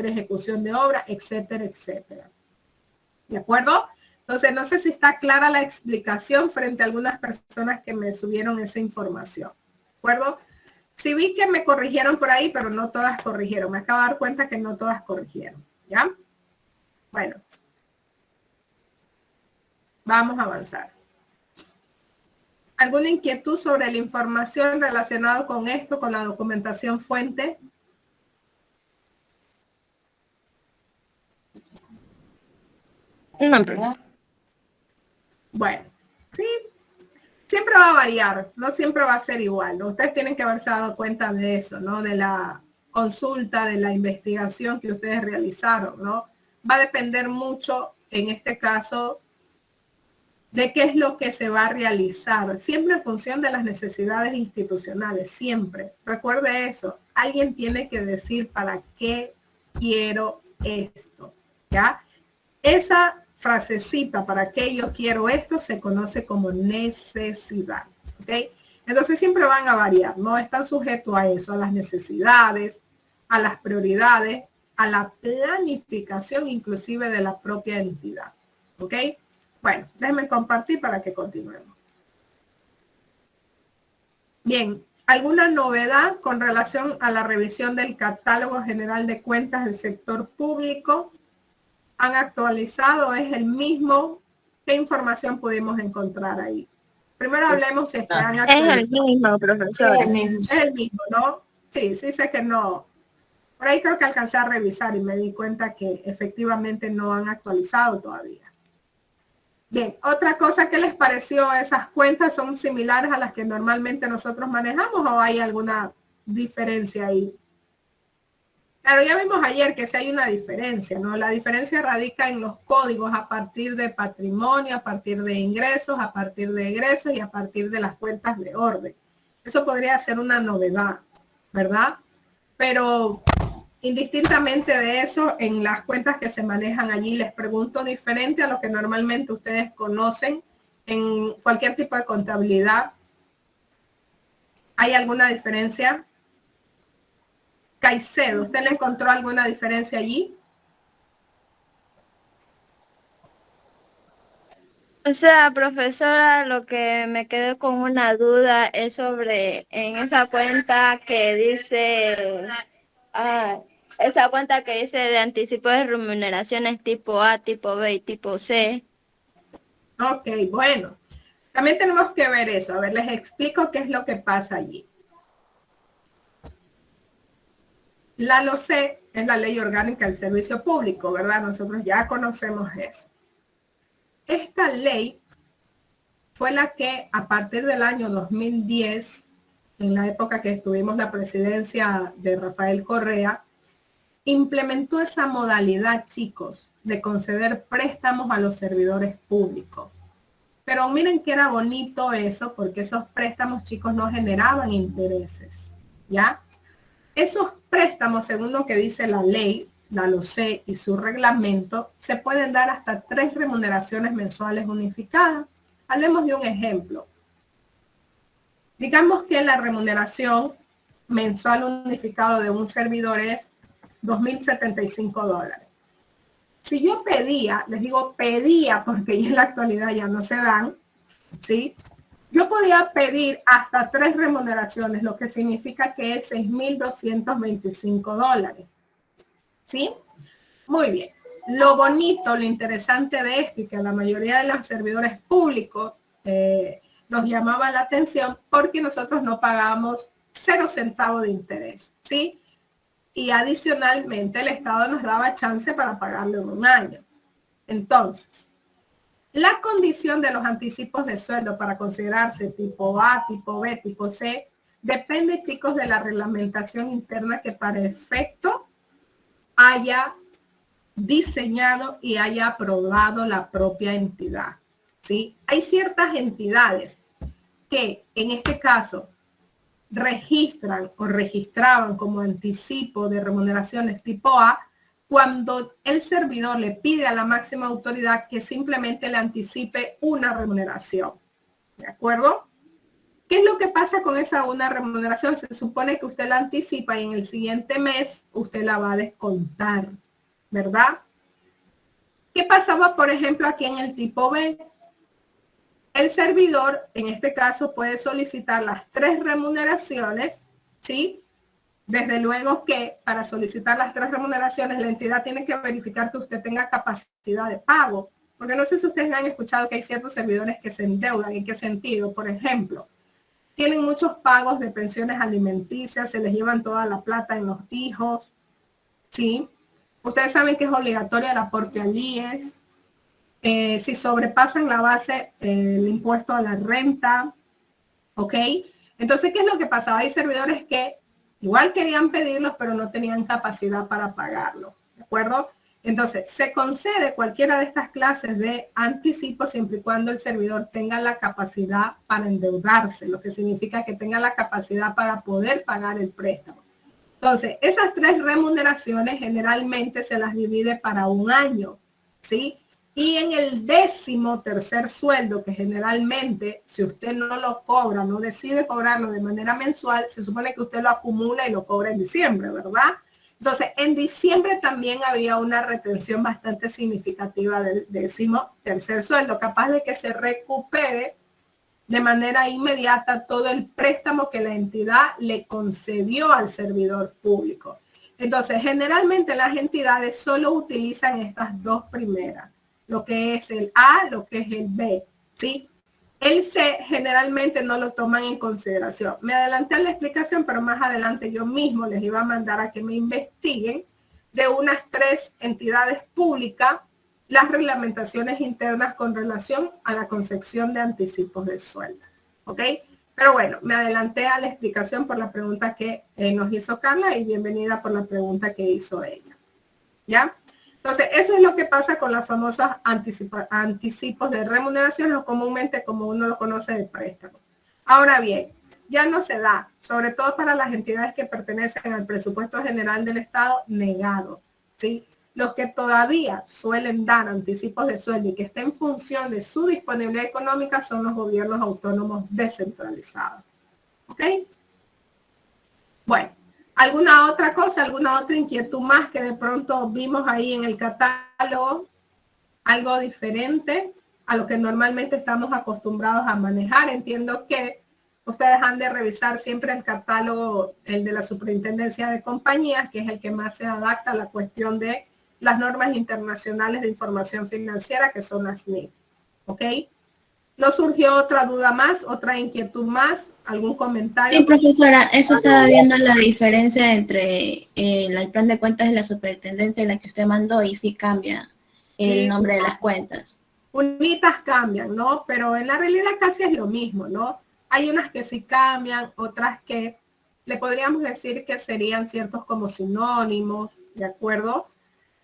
ejecución de obra, etcétera, etcétera. ¿De acuerdo? Entonces, no sé si está clara la explicación frente a algunas personas que me subieron esa información. ¿De acuerdo? Sí vi que me corrigieron por ahí, pero no todas corrigieron. Me acabo de dar cuenta que no todas corrigieron. ¿Ya? Bueno. Vamos a avanzar. ¿Alguna inquietud sobre la información relacionada con esto, con la documentación fuente? No, pero... Bueno, sí, siempre va a variar, no siempre va a ser igual, ¿no? Ustedes tienen que haberse dado cuenta de eso, ¿no? De la consulta, de la investigación que ustedes realizaron, ¿no? Va a depender mucho, en este caso, de qué es lo que se va a realizar, siempre en función de las necesidades institucionales, siempre. Recuerde eso, alguien tiene que decir para qué quiero esto, ¿ya? Esa frasecita, para qué yo quiero esto, se conoce como necesidad, ¿ok? Entonces siempre van a variar, no están sujetos a eso, a las necesidades, a las prioridades, a la planificación inclusive de la propia entidad, ¿ok? Bueno, déjenme compartir para que continuemos. Bien, ¿alguna novedad con relación a la revisión del catálogo general de cuentas del sector público? ¿Han actualizado? ¿Es el mismo? ¿Qué información pudimos encontrar ahí? Primero hablemos si es que han actualizado. Es el mismo, profesor. Es el mismo, ¿no? Sí, sí sé que no. Por ahí creo que alcancé a revisar y me di cuenta que efectivamente no han actualizado todavía. Bien, otra cosa, ¿qué les pareció? ¿Esas cuentas son similares a las que normalmente nosotros manejamos o hay alguna diferencia ahí? Claro, ya vimos ayer que sí hay una diferencia, ¿no? La diferencia radica en los códigos a partir de patrimonio, a partir de ingresos, a partir de egresos y a partir de las cuentas de orden. Eso podría ser una novedad, ¿verdad? Pero indistintamente de eso, en las cuentas que se manejan allí, les pregunto diferente a lo que normalmente ustedes conocen en cualquier tipo de contabilidad. ¿Hay alguna diferencia? Caicedo, ¿usted le encontró alguna diferencia allí? O sea, profesora, lo que me quedé con una duda es sobre en esa cuenta que dice, esa cuenta que dice de anticipo de remuneraciones tipo A, tipo B y tipo C. Ok, bueno. También tenemos que ver eso. A ver, les explico qué es lo que pasa allí. La LOCE es la Ley Orgánica del Servicio Público, ¿verdad? Nosotros ya conocemos eso. Esta ley fue la que a partir del año 2010, en la época que tuvimos la presidencia de Rafael Correa, implementó esa modalidad, chicos, de conceder préstamos a los servidores públicos. Pero miren que era bonito eso, porque esos préstamos, chicos, no generaban intereses, ¿ya? Esos préstamos, según lo que dice la ley, la LOCE y su reglamento, se pueden dar hasta 3 remuneraciones mensuales unificadas. Hablemos de un ejemplo. Digamos que la remuneración mensual unificado de un servidor es $2,075. Si yo pedía, les digo pedía porque ya en la actualidad ya no se dan, ¿sí? Yo podía pedir hasta 3 remuneraciones, lo que significa que es $6,225. ¿Sí? Muy bien. Lo bonito, lo interesante de esto y que a la mayoría de los servidores públicos nos llamaba la atención porque nosotros no pagamos 0 centavos de interés, ¿sí? Y adicionalmente el Estado nos daba chance para pagarlo en un año. Entonces, la condición de los anticipos de sueldo para considerarse tipo A, tipo B, tipo C, depende, chicos, de la reglamentación interna que para efecto haya diseñado y haya aprobado la propia entidad, ¿sí? Hay ciertas entidades que en este caso registran o registraban como anticipo de remuneraciones tipo A cuando el servidor le pide a la máxima autoridad que simplemente le anticipe una remuneración. ¿De acuerdo? ¿Qué es lo que pasa con esa una remuneración? Se supone que usted la anticipa y en el siguiente mes usted la va a descontar, ¿verdad? ¿Qué pasaba, por ejemplo, aquí en el tipo B? El servidor, en este caso, puede solicitar las 3 remuneraciones, ¿sí? Desde luego que para solicitar las 3 remuneraciones, la entidad tiene que verificar que usted tenga capacidad de pago. Porque no sé si ustedes han escuchado que hay ciertos servidores que se endeudan. ¿En qué sentido? Por ejemplo, tienen muchos pagos de pensiones alimenticias, se les llevan toda la plata en los hijos, ¿sí? Ustedes saben que es obligatorio el aporte al IES. Si sobrepasan la base, el impuesto a la renta, ¿ok? Entonces, ¿qué es lo que pasaba? Hay servidores que igual querían pedirlos, pero no tenían capacidad para pagarlo, ¿de acuerdo? Entonces, se concede cualquiera de estas clases de anticipo siempre y cuando el servidor tenga la capacidad para endeudarse, lo que significa que tenga la capacidad para poder pagar el préstamo. Entonces, esas 3 remuneraciones generalmente se las divide para un año, ¿sí? Y en el 13º sueldo, que generalmente, si usted no lo cobra, no decide cobrarlo de manera mensual, se supone que usted lo acumula y lo cobra en diciembre, ¿verdad? Entonces, en diciembre también había una retención bastante significativa del 13º sueldo, capaz de que se recupere de manera inmediata todo el préstamo que la entidad le concedió al servidor público. Entonces, generalmente las entidades solo utilizan estas 2 primeras, lo que es el A, lo que es el B, ¿sí? El C generalmente no lo toman en consideración. Me adelanté a la explicación, pero más adelante yo mismo les iba a mandar a que me investiguen de unas 3 entidades públicas las reglamentaciones internas con relación a la concepción de anticipos de sueldo. ¿Ok? Pero bueno, me adelanté a la explicación por la pregunta que nos hizo Carla y bienvenida por la pregunta que hizo ella. ¿Ya? Entonces, eso es lo que pasa con los famosos anticipos de remuneración o comúnmente como uno lo conoce de préstamo. Ahora bien, ya no se da, sobre todo para las entidades que pertenecen al presupuesto general del Estado negado, ¿sí? Los que todavía suelen dar anticipos de sueldo y que estén en función de su disponibilidad económica son los gobiernos autónomos descentralizados. ¿Ok? Bueno, ¿alguna otra cosa, alguna otra inquietud más que de pronto vimos ahí en el catálogo? Algo diferente a lo que normalmente estamos acostumbrados a manejar. Entiendo que ustedes han de revisar siempre el catálogo, el de la Superintendencia de Compañías, que es el que más se adapta a la cuestión de las normas internacionales de información financiera, que son las NIF. ¿Ok? ¿No surgió otra duda más, otra inquietud más? ¿Algún comentario? Sí, profesora, eso estaba viendo la diferencia entre el plan de cuentas de la superintendencia y la que usted mandó y sí cambia el nombre de las cuentas. Unitas cambian, ¿no? Pero en la realidad casi es lo mismo, ¿no? Hay unas que sí cambian, otras que le podríamos decir que serían ciertos como sinónimos, ¿de acuerdo?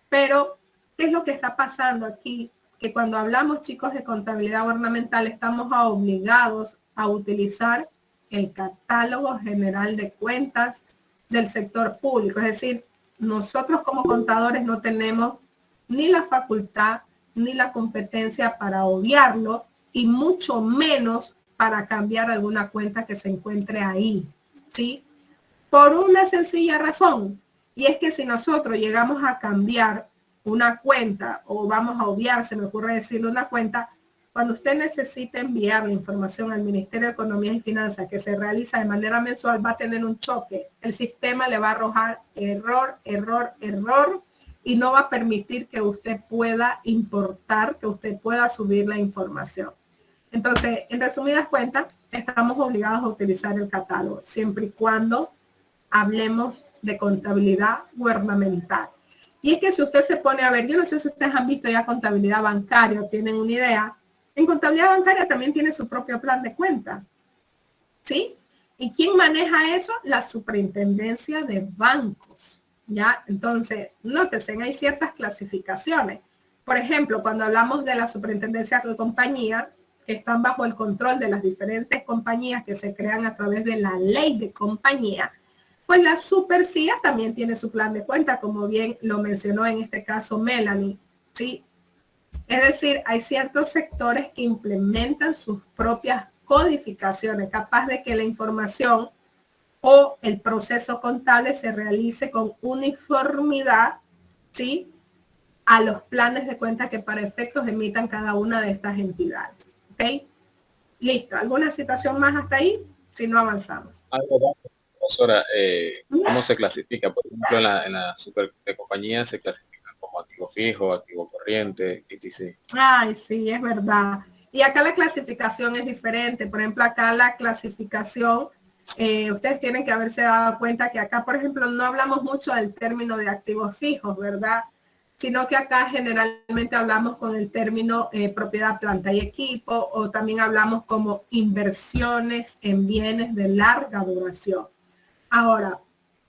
Pero, ¿qué es lo que está pasando aquí? Que cuando hablamos, chicos, de contabilidad gubernamental, estamos obligados a utilizar el catálogo general de cuentas del sector público. Es decir, nosotros como contadores no tenemos ni la facultad ni la competencia para obviarlo y mucho menos para cambiar alguna cuenta que se encuentre ahí, ¿sí? Por una sencilla razón, y es que si nosotros llegamos a cambiar una cuenta o vamos a obviar, se me ocurre decirle una cuenta, cuando usted necesite enviar la información al Ministerio de Economía y Finanzas que se realiza de manera mensual, va a tener un choque. El sistema le va a arrojar error, error, error y no va a permitir que usted pueda importar, que usted pueda subir la información. Entonces, en resumidas cuentas, estamos obligados a utilizar el catálogo, siempre y cuando hablemos de contabilidad gubernamental. Y es que si usted se pone a ver, yo no sé si ustedes han visto ya contabilidad bancaria o tienen una idea, en contabilidad bancaria también tiene su propio plan de cuenta, ¿sí? ¿Y quién maneja eso? La superintendencia de bancos, ¿ya? Entonces, nótense, hay ciertas clasificaciones. Por ejemplo, cuando hablamos de la superintendencia de compañía, que están bajo el control de las diferentes compañías que se crean a través de la ley de compañía, pues la Supercia también tiene su plan de cuenta, como bien lo mencionó en este caso Melanie, ¿sí? Es decir, hay ciertos sectores que implementan sus propias codificaciones, capaz de que la información o el proceso contable se realice con uniformidad, ¿sí?, a los planes de cuenta que para efectos emitan cada una de estas entidades. ¿Ok? Listo. ¿Alguna situación más hasta ahí? Si no, avanzamos. Algo más, profesora, ¿cómo se clasifica? Por ejemplo, en la super de compañía se clasifican como activo fijo, activo corriente, etc. Ay, sí, es verdad. Y acá la clasificación es diferente. Por ejemplo, acá la clasificación, ustedes tienen que haberse dado cuenta que acá, por ejemplo, no hablamos mucho del término de activos fijos, ¿verdad? Sino que acá generalmente hablamos con el término propiedad, planta y equipo, o también hablamos como inversiones en bienes de larga duración. Ahora,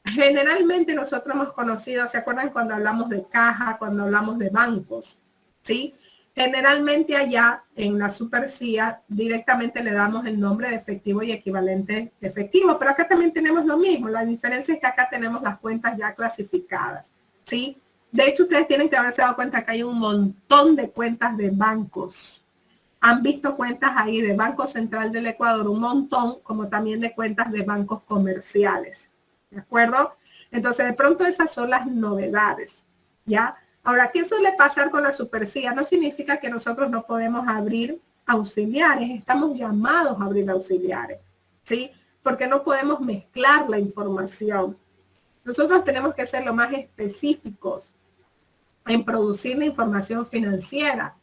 generalmente nosotros hemos conocido, ¿se acuerdan cuando hablamos de caja, cuando hablamos de bancos? ¿Sí? Generalmente allá en la supercía directamente le damos el nombre de efectivo y equivalente de efectivo, pero acá también tenemos lo mismo. La diferencia es que acá tenemos las cuentas ya clasificadas, ¿sí? De hecho, ustedes tienen que haberse dado cuenta que hay un montón de cuentas de bancos. Han visto cuentas ahí de Banco Central del Ecuador, un montón, como también de cuentas de bancos comerciales. ¿De acuerdo? Entonces, de pronto esas son las novedades, ¿ya? Ahora, ¿qué suele pasar con la supercía? No significa que nosotros no podemos abrir auxiliares. Estamos llamados a abrir auxiliares, ¿sí? Porque no podemos mezclar la información. Nosotros tenemos que ser lo más específicos en producir la información financiera.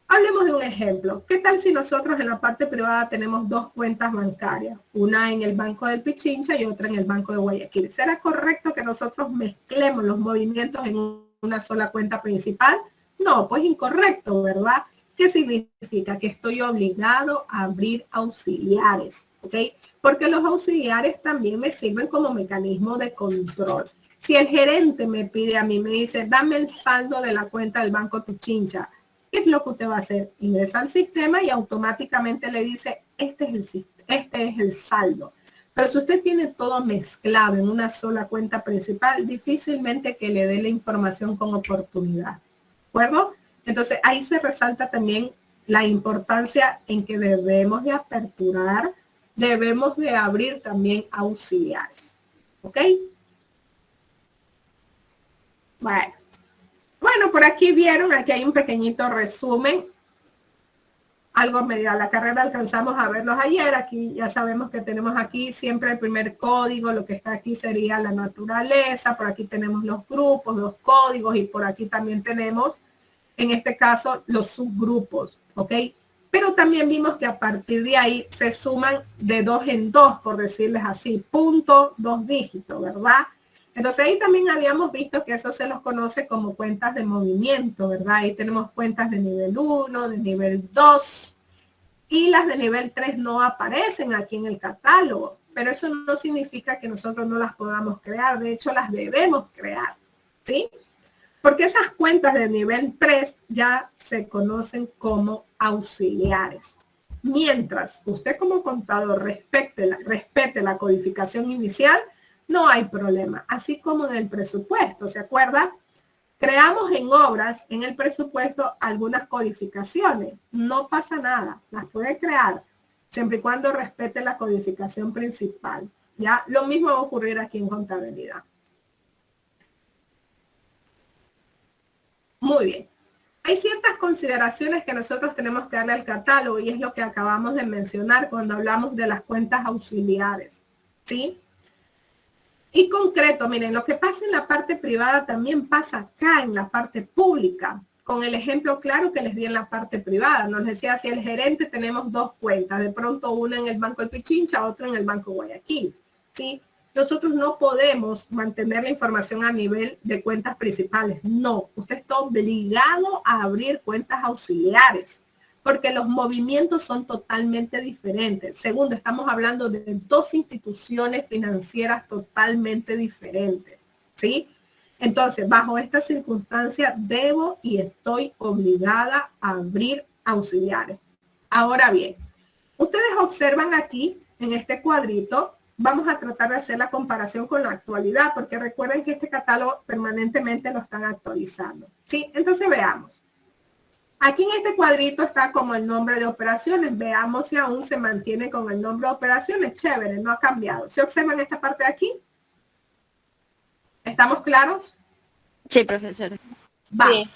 Hablemos de un ejemplo. ¿Qué tal si nosotros en la parte privada tenemos dos cuentas bancarias? Una en el Banco del Pichincha y otra en el Banco de Guayaquil. ¿Será correcto que nosotros mezclemos los movimientos en una sola cuenta principal? No, pues incorrecto, ¿verdad? ¿Qué significa? Que estoy obligado a abrir auxiliares, ¿ok? Porque los auxiliares también me sirven como mecanismo de control. Si el gerente me pide a mí, me dice, dame el saldo de la cuenta del Banco Pichincha, ¿qué es lo que usted va a hacer? Ingresa al sistema y automáticamente le dice, este es el saldo. Pero si usted tiene todo mezclado en una sola cuenta principal, difícilmente que le dé la información con oportunidad. ¿De acuerdo? Entonces, ahí se resalta también la importancia en que debemos de aperturar, debemos de abrir también auxiliares. ¿Ok? Bueno, por aquí vieron, aquí hay un pequeñito resumen. Algo medio a la carrera alcanzamos a verlos ayer. Aquí ya sabemos que tenemos aquí siempre el primer código. Lo que está aquí sería la naturaleza. Por aquí tenemos los grupos, los códigos y por aquí también tenemos, en este caso, los subgrupos. ¿Ok? Pero también vimos que a partir de ahí se suman de 2 en 2, por decirles así, punto 2 dígitos, ¿verdad? Entonces ahí también habíamos visto que eso se los conoce como cuentas de movimiento, ¿verdad? Ahí tenemos cuentas de nivel 1, de nivel 2 y las de nivel 3 no aparecen aquí en el catálogo, pero eso no significa que nosotros no las podamos crear, de hecho las debemos crear, ¿sí? Porque esas cuentas de nivel 3 ya se conocen como auxiliares. Mientras usted como contador respete la codificación inicial, no hay problema. Así como en el presupuesto, ¿se acuerda? Creamos en obras, en el presupuesto, algunas codificaciones. No pasa nada, las puede crear, siempre y cuando respete la codificación principal. ¿Ya? Lo mismo va a ocurrir aquí en contabilidad. Muy bien. Hay ciertas consideraciones que nosotros tenemos que darle al catálogo y es lo que acabamos de mencionar cuando hablamos de las cuentas auxiliares, ¿sí? Y concreto, miren, lo que pasa en la parte privada también pasa acá en la parte pública, con el ejemplo claro que les di en la parte privada. Nos decía, si el gerente tenemos dos cuentas, de pronto una en el Banco del Pichincha, otra en el Banco Guayaquil, ¿sí? Nosotros no podemos mantener la información a nivel de cuentas principales. No, usted está obligado a abrir cuentas auxiliares porque los movimientos son totalmente diferentes. Segundo, estamos hablando de dos instituciones financieras totalmente diferentes, ¿sí? Entonces, bajo esta circunstancia, debo y estoy obligada a abrir auxiliares. Ahora bien, ustedes observan aquí, en este cuadrito, vamos a tratar de hacer la comparación con la actualidad, porque recuerden que este catálogo permanentemente lo están actualizando, ¿sí? Entonces, veamos. Aquí en este cuadrito está como el nombre de operaciones. Veamos si aún se mantiene con el nombre de operaciones. Chévere, no ha cambiado. ¿Se observan esta parte de aquí? ¿Estamos claros? Sí, profesora. Va. Sí.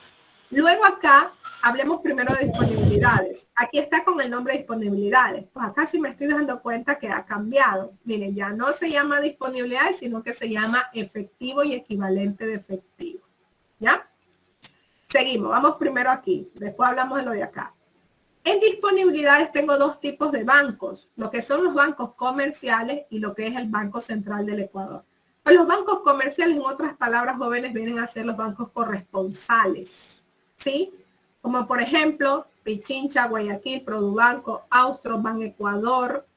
Luego acá, hablemos primero de disponibilidades. Aquí está con el nombre de disponibilidades. Pues acá sí me estoy dando cuenta que ha cambiado. Miren, ya no se llama disponibilidades, sino que se llama efectivo y equivalente de efectivo. ¿Ya? Seguimos, vamos primero aquí, después hablamos de lo de acá. En disponibilidades tengo dos tipos de bancos, lo que son los bancos comerciales y lo que es el Banco Central del Ecuador. Pues los bancos comerciales, en otras palabras, jóvenes, vienen a ser los bancos corresponsales, ¿sí? Como por ejemplo, Pichincha, Guayaquil, Produbanco, Austro, Ban Ecuador,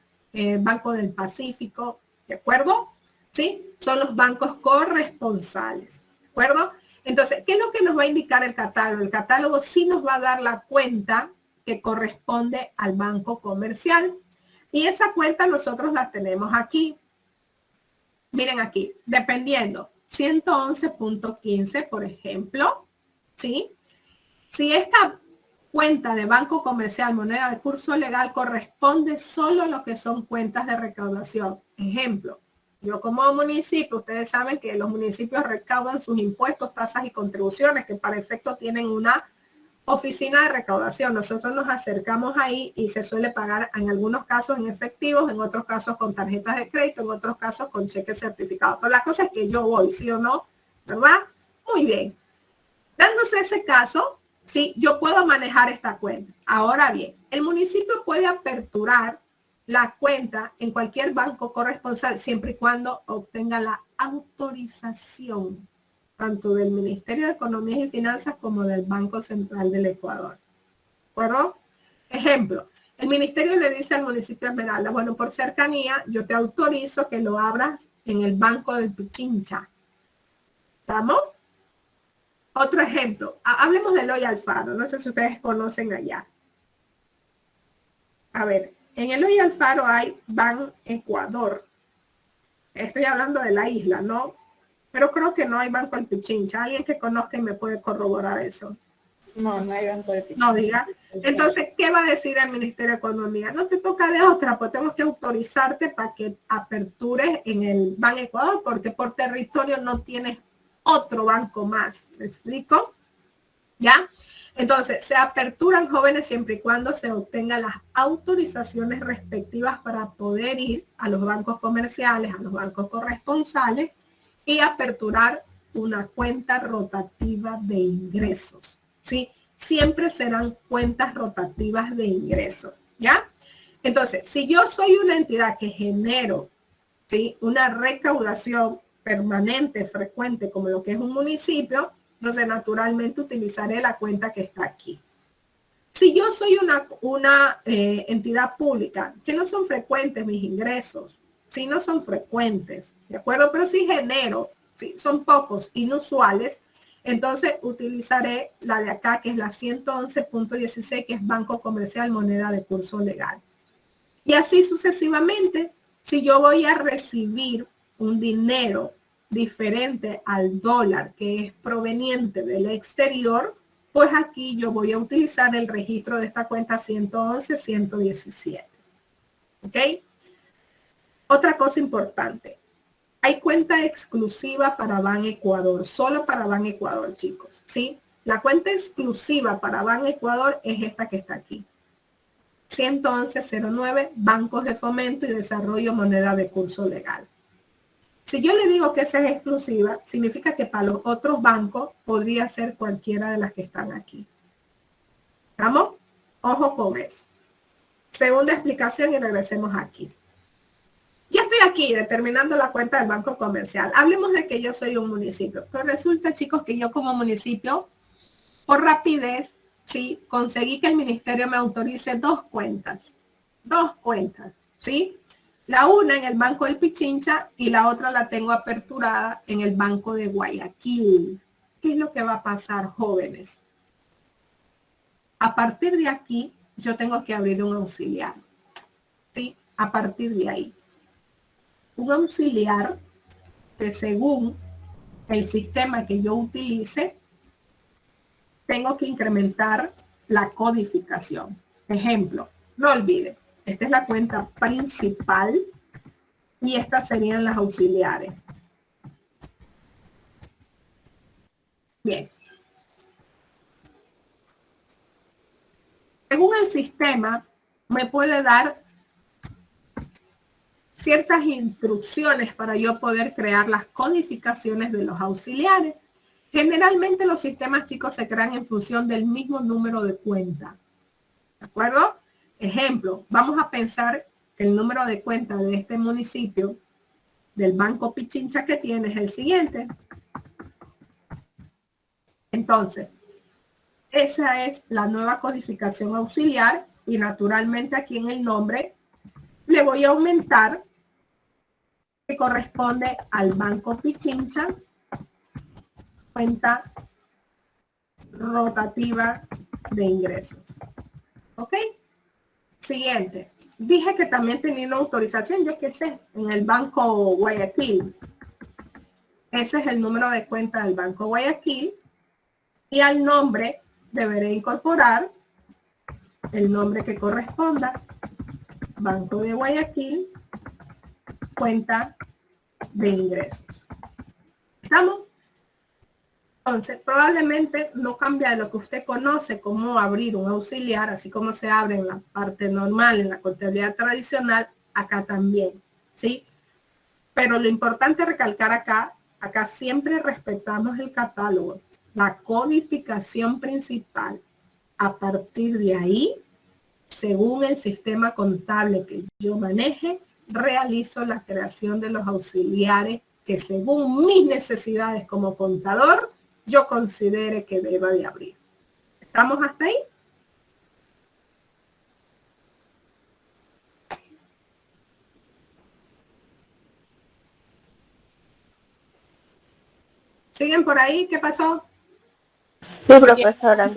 Banco del Pacífico, ¿de acuerdo? ¿Sí? Son los bancos corresponsales, ¿de acuerdo? Entonces, ¿qué es lo que nos va a indicar el catálogo? El catálogo sí nos va a dar la cuenta que corresponde al banco comercial. Y esa cuenta nosotros la tenemos aquí. Miren aquí, dependiendo, 111.15, por ejemplo, ¿sí? Si esta cuenta de banco comercial, moneda de curso legal, corresponde solo a lo que son cuentas de recaudación. Ejemplo, yo como municipio, ustedes saben que los municipios recaudan sus impuestos, tasas y contribuciones, que para efecto tienen una oficina de recaudación. Nosotros nos acercamos ahí y se suele pagar en algunos casos en efectivos, en otros casos con tarjetas de crédito, en otros casos con cheques certificados. Pero la cosa es que yo voy, ¿sí o no? ¿Verdad? Muy bien. Dándose ese caso, sí, yo puedo manejar esta cuenta. Ahora bien, el municipio puede aperturar la cuenta en cualquier banco corresponsal siempre y cuando obtenga la autorización tanto del Ministerio de Economía y Finanzas como del Banco Central del Ecuador. ¿De acuerdo? Ejemplo, el ministerio le dice al municipio de Esmeralda, bueno, por cercanía, yo te autorizo que lo abras en el Banco del Pichincha. ¿Estamos? Otro ejemplo, hablemos de Eloy Alfaro, no sé si ustedes conocen allá. A ver, en Eloy Alfaro hay Ban Ecuador. Estoy hablando de la isla, ¿no? Pero creo que no hay Banco del Pichincha. Alguien que conozca y me puede corroborar eso. No, no hay Banco del Pichincha. No diga. Entonces, ¿qué va a decir el Ministerio de Economía? No te toca de otra, pues tenemos que autorizarte para que apertures en el Ban Ecuador, porque por territorio no tienes otro banco más. ¿Me explico? ¿Ya? Entonces, se aperturan, jóvenes, siempre y cuando se obtengan las autorizaciones respectivas para poder ir a los bancos comerciales, a los bancos corresponsales y aperturar una cuenta rotativa de ingresos, ¿sí? Siempre serán cuentas rotativas de ingresos, ¿ya? Entonces, si yo soy una entidad que genero, ¿sí?, una recaudación permanente, frecuente, como lo que es un municipio, entonces naturalmente utilizaré la cuenta que está aquí. Si yo soy una entidad pública, que no son frecuentes mis ingresos, si no son frecuentes, ¿de acuerdo? Pero si genero, si son pocos, inusuales, entonces utilizaré la de acá, que es la 111.16, que es Banco Comercial Moneda de Curso Legal. Y así sucesivamente, si yo voy a recibir un dinero diferente al dólar que es proveniente del exterior, pues aquí yo voy a utilizar el registro de esta cuenta 111.117. ¿Ok? Otra cosa importante. Hay cuenta exclusiva para Ban Ecuador, solo para Ban Ecuador, chicos, ¿sí? La cuenta exclusiva para Ban Ecuador es esta que está aquí. 111.09, Bancos de Fomento y Desarrollo Moneda de Curso Legal. Si yo le digo que esa es exclusiva, significa que para los otros bancos podría ser cualquiera de las que están aquí. ¿Estamos? Ojo con eso. Segunda explicación y regresemos aquí. Ya estoy aquí determinando la cuenta del banco comercial. Hablemos de que yo soy un municipio. Pero resulta, chicos, que yo como municipio, por rapidez, sí, conseguí que el ministerio me autorice dos cuentas. Dos cuentas, ¿sí? La una en el Banco del Pichincha y la otra la tengo aperturada en el Banco de Guayaquil. ¿Qué es lo que va a pasar, jóvenes? A partir de aquí, yo tengo que abrir un auxiliar, ¿sí? A partir de ahí. Un auxiliar que según el sistema que yo utilice, tengo que incrementar la codificación. Ejemplo, no olviden, esta es la cuenta principal y estas serían las auxiliares. Bien. Según el sistema, me puede dar ciertas instrucciones para yo poder crear las codificaciones de los auxiliares. Generalmente los sistemas, chicos, se crean en función del mismo número de cuenta. ¿De acuerdo? Ejemplo, vamos a pensar que el número de cuenta de este municipio, del Banco Pichincha que tiene, es el siguiente. Entonces, esa es la nueva codificación auxiliar y naturalmente aquí en el nombre le voy a aumentar que corresponde al Banco Pichincha, cuenta rotativa de ingresos. ¿Ok? Siguiente. Dije que también tenía una autorización, yo qué sé, en el Banco Guayaquil. Ese es el número de cuenta del Banco Guayaquil. Y al nombre deberé incorporar el nombre que corresponda. Banco de Guayaquil, cuenta de ingresos. ¿Estamos? Entonces, probablemente no cambia de lo que usted conoce como abrir un auxiliar, así como se abre en la parte normal, en la contabilidad tradicional, acá también, ¿sí? Pero lo importante recalcar acá siempre respetamos el catálogo, la codificación principal. A partir de ahí, según el sistema contable que yo maneje, realizo la creación de los auxiliares que según mis necesidades como contador, yo considere que deba de abrir. ¿Estamos hasta ahí? ¿Siguen por ahí? ¿Qué pasó? Sí, profesora.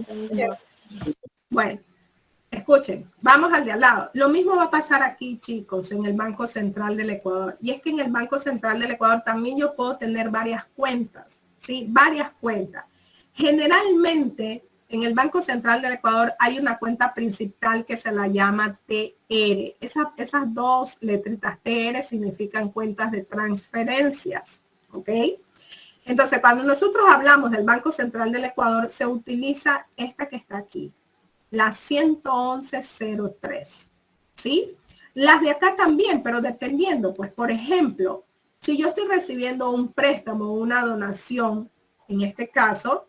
Bueno, escuchen, vamos al de al lado. Lo mismo va a pasar aquí, chicos, en el Banco Central del Ecuador. Y es que en el Banco Central del Ecuador también yo puedo tener varias cuentas, ¿sí? Varias cuentas. Generalmente, en el Banco Central del Ecuador hay una cuenta principal que se la llama TR. Esas dos letritas TR significan cuentas de transferencias, ¿ok? Entonces, cuando nosotros hablamos del Banco Central del Ecuador, se utiliza esta que está aquí, la 11103, ¿sí? Las de acá también, pero dependiendo, pues, por ejemplo, si yo estoy recibiendo un préstamo o una donación, en este caso,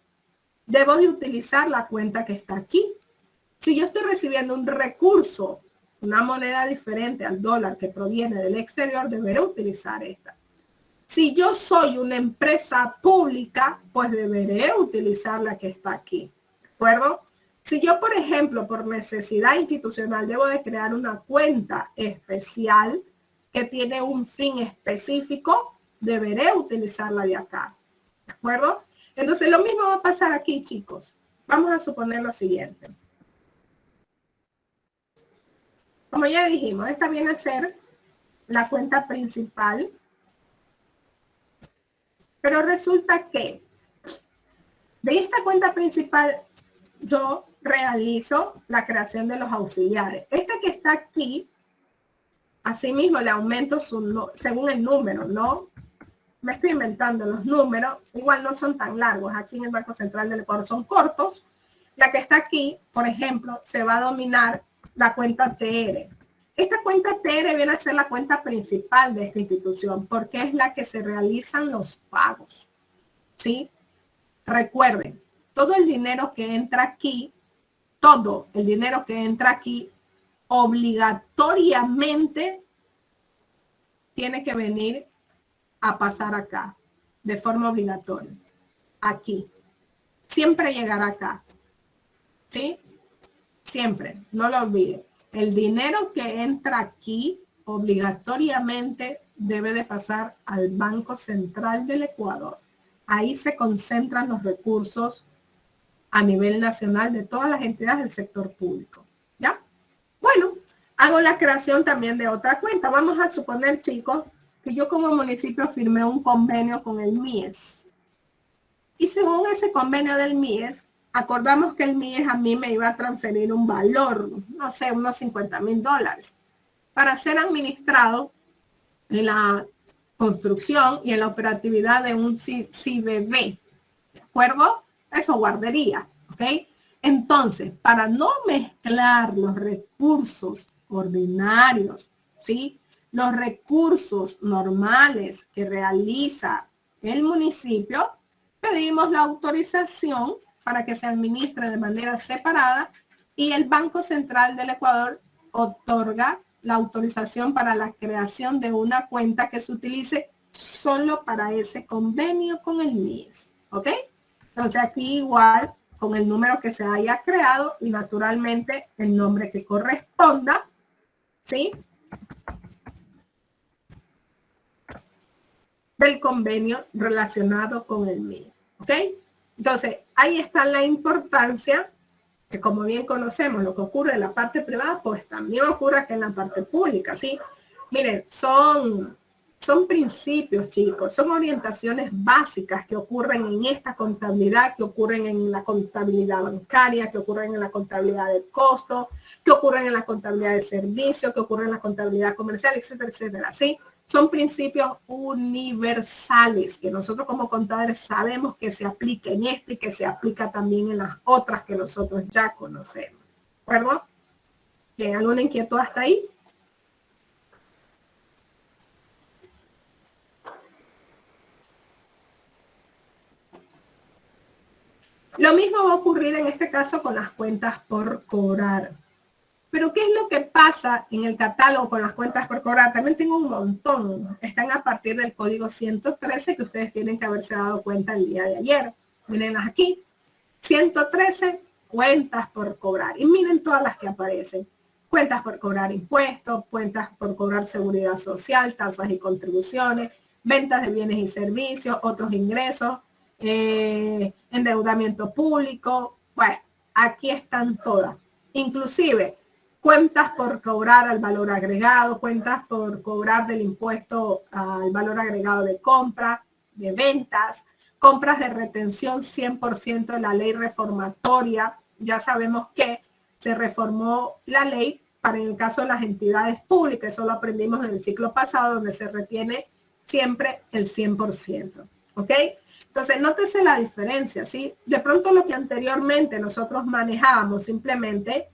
debo de utilizar la cuenta que está aquí. Si yo estoy recibiendo un recurso, una moneda diferente al dólar que proviene del exterior, deberé utilizar esta. Si yo soy una empresa pública, pues deberé utilizar la que está aquí. ¿De acuerdo? Si yo, por ejemplo, por necesidad institucional, debo de crear una cuenta especial que tiene un fin específico, deberé utilizar la de acá. ¿De acuerdo? Entonces, lo mismo va a pasar aquí, chicos. Vamos a suponer lo siguiente. Como ya dijimos, esta viene a ser la cuenta principal. Pero resulta que de esta cuenta principal yo realizo la creación de los auxiliares. Esta que está aquí, asimismo le aumento según el número, ¿no? Me estoy inventando los números, igual no son tan largos. Aquí en el Banco Central del Ecuador son cortos. La que está aquí, por ejemplo, se va a dominar la cuenta TR. Esta cuenta TR viene a ser la cuenta principal de esta institución porque es la que se realizan los pagos, ¿sí? Recuerden, todo el dinero que entra aquí, obligatoriamente tiene que venir a pasar acá, de forma obligatoria. Aquí. Siempre llegará acá, ¿sí? Siempre, no lo olviden. El dinero que entra aquí obligatoriamente debe de pasar al Banco Central del Ecuador. Ahí se concentran los recursos a nivel nacional de todas las entidades del sector público. ¿Ya? Bueno, hago la creación también de otra cuenta. Vamos a suponer, chicos, que yo como municipio firmé un convenio con el MIES. Y según ese convenio del MIES, acordamos que el MIES a mí me iba a transferir un valor, no sé, unos $50,000 para ser administrado en la construcción y en la operatividad de un CBB. ¿De acuerdo? Eso guardería, ¿ok? Entonces, para no mezclar los recursos ordinarios, ¿sí? Los recursos normales que realiza el municipio, pedimos la autorización para que se administre de manera separada y el Banco Central del Ecuador otorga la autorización para la creación de una cuenta que se utilice solo para ese convenio con el MIES, ¿ok? Entonces aquí igual con el número que se haya creado y naturalmente el nombre que corresponda, ¿sí? Del convenio relacionado con el MIES, ¿ok? Entonces, ahí está la importancia que, como bien conocemos, lo que ocurre en la parte privada, pues también ocurre aquí en la parte pública, ¿sí? Miren, son principios, chicos, son orientaciones básicas que ocurren en esta contabilidad, que ocurren en la contabilidad bancaria, que ocurren en la contabilidad de costo, que ocurren en la contabilidad de servicio, que ocurren en la contabilidad comercial, etcétera, etcétera, ¿sí? Son principios universales que nosotros como contadores sabemos que se aplica en este y que se aplica también en las otras que nosotros ya conocemos. ¿De acuerdo? Bien, ¿alguna inquietud hasta ahí? Lo mismo va a ocurrir en este caso con las cuentas por cobrar. Pero ¿qué es lo que pasa en el catálogo con las cuentas por cobrar? También tengo un montón. Están a partir del código 113 que ustedes tienen que haberse dado cuenta el día de ayer. Mírenlas aquí. 113, cuentas por cobrar. Y miren todas las que aparecen. Cuentas por cobrar impuestos, cuentas por cobrar seguridad social, tasas y contribuciones, ventas de bienes y servicios, otros ingresos, endeudamiento público. Bueno, aquí están todas. Inclusive, cuentas por cobrar al valor agregado, cuentas por cobrar del impuesto al valor agregado de compra, de ventas, compras de retención 100% de la ley reformatoria. Ya sabemos que se reformó la ley para el caso de las entidades públicas. Eso lo aprendimos en el ciclo pasado, donde se retiene siempre el 100%. ¿Ok? Entonces, nótese la diferencia, ¿sí? De pronto lo que anteriormente nosotros manejábamos simplemente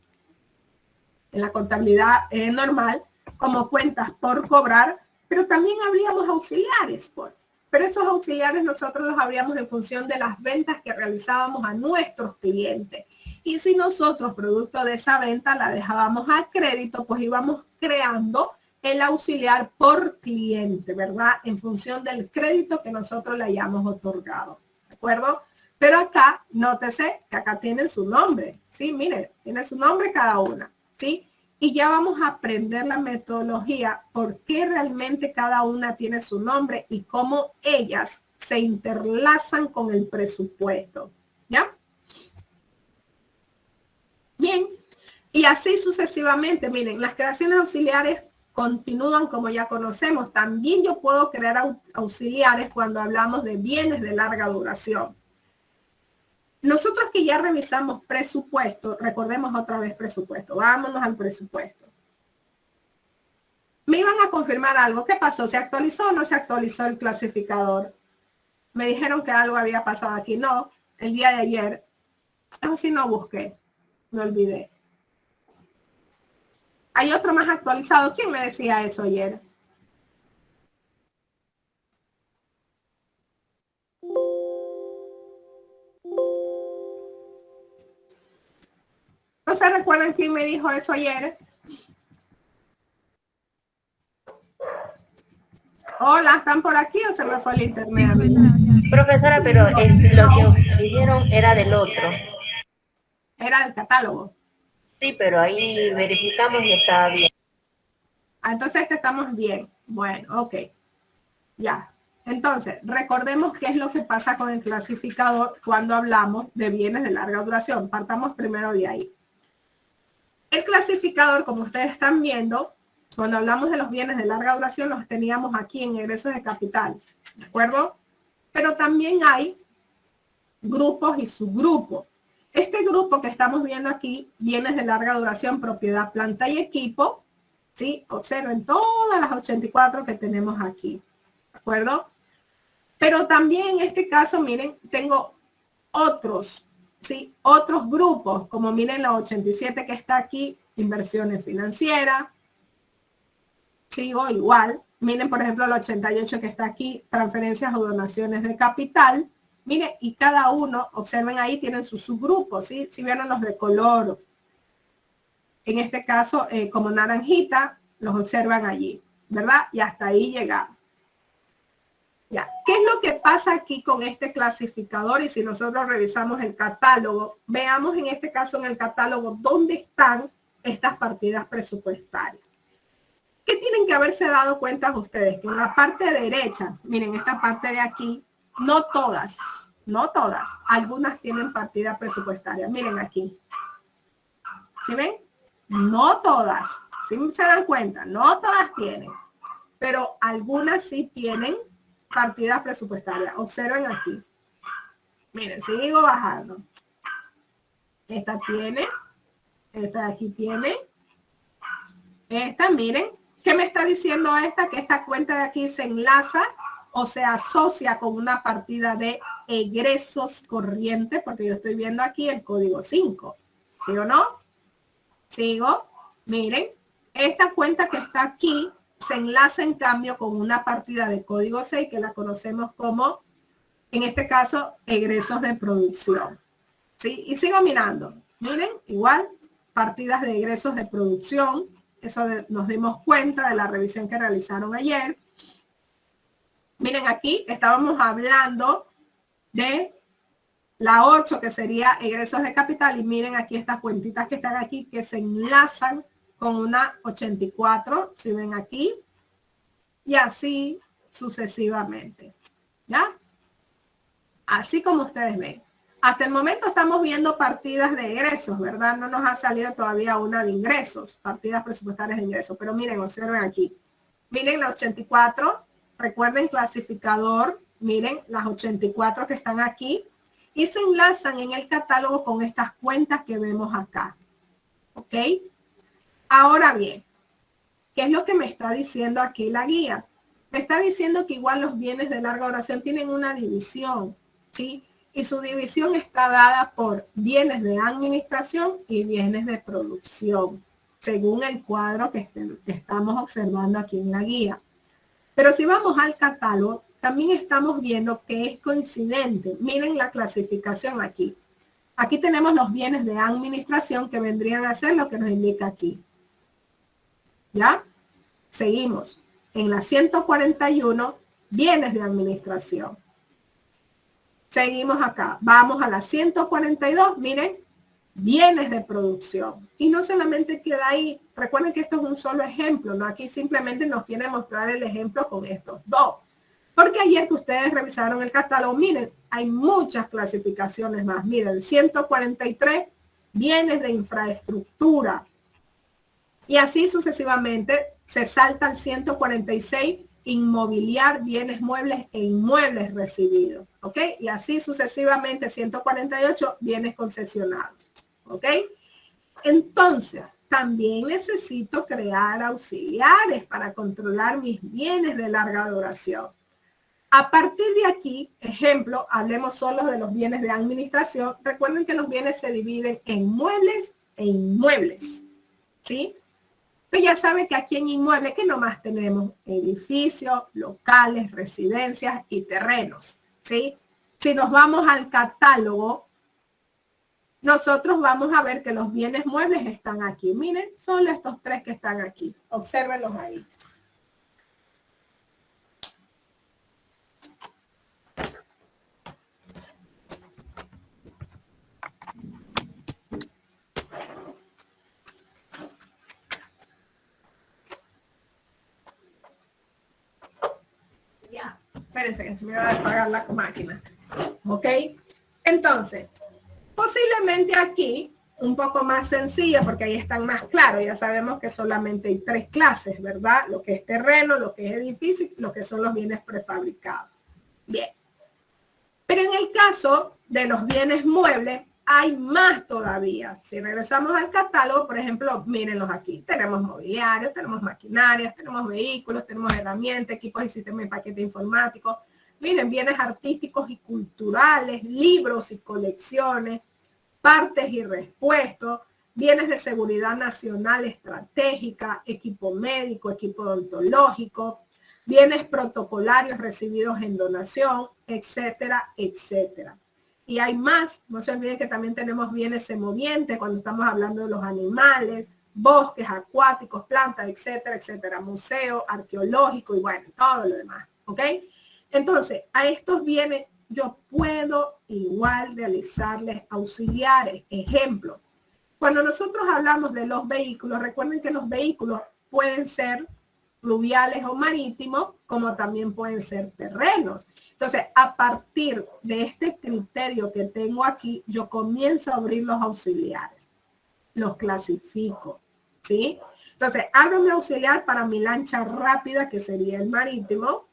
en la contabilidad normal, como cuentas por cobrar, pero también habríamos auxiliares, pero esos auxiliares nosotros los habríamos en función de las ventas que realizábamos a nuestros clientes. Y si nosotros, producto de esa venta, la dejábamos a crédito, pues íbamos creando el auxiliar por cliente, ¿verdad? En función del crédito que nosotros le hayamos otorgado, ¿de acuerdo? Pero acá, nótese que acá tienen su nombre, ¿sí? Miren, tiene su nombre cada una, ¿sí? Y ya vamos a aprender la metodología, por qué realmente cada una tiene su nombre y cómo ellas se interlazan con el presupuesto, ¿ya? Bien, y así sucesivamente. Miren, las creaciones auxiliares continúan como ya conocemos. También yo puedo crear auxiliares cuando hablamos de bienes de larga duración. Nosotros que ya revisamos presupuesto, recordemos otra vez presupuesto. Vámonos al presupuesto. Me iban a confirmar algo. ¿Qué pasó? ¿Se actualizó o no se actualizó el clasificador? Me dijeron que algo había pasado aquí. No, el día de ayer. Eso sí no busqué. Me olvidé. Hay otro más actualizado. ¿Quién me decía eso ayer? ¿No se recuerdan quién me dijo eso ayer? Hola, ¿están por aquí o se me fue el internet? Profesora, pero lo que dijeron era del otro. Era del catálogo. Sí, pero ahí verificamos y estaba bien. Ah, entonces estamos bien. Bueno, ok. Ya. Entonces, recordemos qué es lo que pasa con el clasificador cuando hablamos de bienes de larga duración. Partamos primero de ahí. El clasificador, como ustedes están viendo, cuando hablamos de los bienes de larga duración, los teníamos aquí en egresos de capital. ¿De acuerdo? Pero también hay grupos y subgrupos. Este grupo que estamos viendo aquí, bienes de larga duración, propiedad, planta y equipo, ¿sí? Observen todas las 84 que tenemos aquí, ¿de acuerdo? Pero también en este caso, miren, tengo otros, ¿sí? Otros grupos, como miren la 87 que está aquí, inversiones financieras. Sigo igual. Miren, por ejemplo, la 88 que está aquí, transferencias o donaciones de capital. Miren, y cada uno, observen ahí, tienen sus subgrupos, ¿sí? Si vieron los de color, en este caso, como naranjita, los observan allí, ¿verdad? Y hasta ahí llegamos. Ya, ¿qué es lo que pasa aquí con este clasificador? Y si nosotros revisamos el catálogo, veamos en este caso en el catálogo dónde están estas partidas presupuestarias. ¿Qué tienen que haberse dado cuenta ustedes? Que en la parte derecha, miren esta parte de aquí, no todas, algunas tienen partida presupuestaria. Miren aquí. ¿Sí ven? No todas, ¿sí se dan cuenta? No todas tienen, pero algunas sí tienen partidas presupuestarias. Observen aquí. Miren, sigo bajando. Esta tiene, esta de aquí tiene, esta, miren. ¿Qué me está diciendo esta? Que esta cuenta de aquí se enlaza o se asocia con una partida de egresos corrientes, porque yo estoy viendo aquí el código 5. ¿Sí o no? Sigo. Miren, esta cuenta que está aquí se enlaza en cambio con una partida de código 6 que la conocemos como, en este caso, egresos de producción. ¿Sí? Y sigo mirando. Miren, igual, partidas de egresos de producción. Eso nos dimos cuenta de la revisión que realizaron ayer. Miren aquí, estábamos hablando de la 8, que sería egresos de capital. Y miren aquí estas cuentitas que están aquí, que se enlazan con una 84, si ven aquí. Y así sucesivamente. ¿Ya? Así como ustedes ven. Hasta el momento estamos viendo partidas de egresos, ¿verdad? No nos ha salido todavía una de ingresos, partidas presupuestarias de ingresos. Pero miren, observen aquí. Miren la 84, recuerden clasificador, miren las 84 que están aquí. Y se enlazan en el catálogo con estas cuentas que vemos acá. ¿Ok? Ahora bien, ¿qué es lo que me está diciendo aquí la guía? Me está diciendo que igual los bienes de larga duración tienen una división, ¿sí? Y su división está dada por bienes de administración y bienes de producción, según el cuadro que estamos observando aquí en la guía. Pero si vamos al catálogo, también estamos viendo que es coincidente. Miren la clasificación aquí. Aquí tenemos los bienes de administración que vendrían a ser lo que nos indica aquí. ¿Ya? Seguimos. En la 141, bienes de administración. Seguimos acá. Vamos a la 142. Miren, bienes de producción. Y no solamente queda ahí. Recuerden que esto es un solo ejemplo, ¿no? Aquí simplemente nos quiere mostrar el ejemplo con estos dos. Porque ayer que ustedes revisaron el catálogo, miren, hay muchas clasificaciones más. Miren, 143, bienes de infraestructura. Y así sucesivamente se salta al 146, inmobiliar, bienes muebles e inmuebles recibidos. ¿Ok? Y así sucesivamente 148, bienes concesionados. ¿Ok? Entonces, también necesito crear auxiliares para controlar mis bienes de larga duración. A partir de aquí, ejemplo, hablemos solo de los bienes de administración. Recuerden que los bienes se dividen en muebles e inmuebles. ¿Sí? Usted ya sabe que aquí en inmuebles, que nomás tenemos edificios, locales, residencias y terrenos. ¿Sí? Si nos vamos al catálogo, nosotros vamos a ver que los bienes muebles están aquí. Miren, son estos tres que están aquí. Obsérvenlos ahí. Ya, espérense, me va a apagar la máquina. ¿Ok? Entonces, posiblemente aquí, un poco más sencilla, porque ahí están más claros. Ya sabemos que solamente hay tres clases, ¿verdad? Lo que es terreno, lo que es edificio y lo que son los bienes prefabricados. Bien. Pero en el caso de los bienes muebles, hay más todavía. Si regresamos al catálogo, por ejemplo, mírenlos aquí. Tenemos mobiliario, tenemos maquinarias, tenemos vehículos, tenemos herramientas, equipos y sistemas y paquetes informáticos. Miren, bienes artísticos y culturales, libros y colecciones, partes y repuestos, bienes de seguridad nacional estratégica, equipo médico, equipo odontológico, bienes protocolarios recibidos en donación, etcétera, etcétera. Y hay más, no se olviden que también tenemos bienes semovientes cuando estamos hablando de los animales, bosques acuáticos, plantas, etcétera, etcétera, museo arqueológico y bueno, todo lo demás, ¿ok? Entonces, a estos bienes yo puedo igual realizarles auxiliares. Ejemplo, cuando nosotros hablamos de los vehículos, recuerden que los vehículos pueden ser fluviales o marítimos, como también pueden ser terrenos. Entonces, a partir de este criterio que tengo aquí, yo comienzo a abrir los auxiliares. Los clasifico, ¿sí? Entonces, abro mi auxiliar para mi lancha rápida, que sería el marítimo.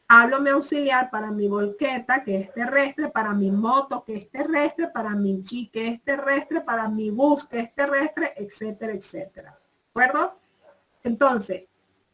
Hablo mi auxiliar para mi volqueta, que es terrestre, para mi moto, que es terrestre, para mi jeep, que es terrestre, para mi bus, que es terrestre, etcétera, etcétera. ¿De acuerdo? Entonces,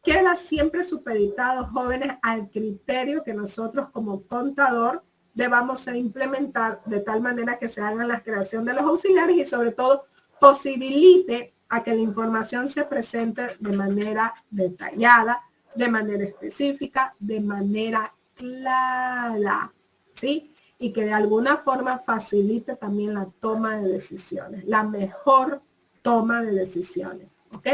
queda siempre supeditado, jóvenes, al criterio que nosotros como contador debamos implementar de tal manera que se hagan la creación de los auxiliares y sobre todo posibilite a que la información se presente de manera detallada, de manera específica, de manera clara, ¿sí? Y que de alguna forma facilite también la toma de decisiones, la mejor toma de decisiones, ¿ok?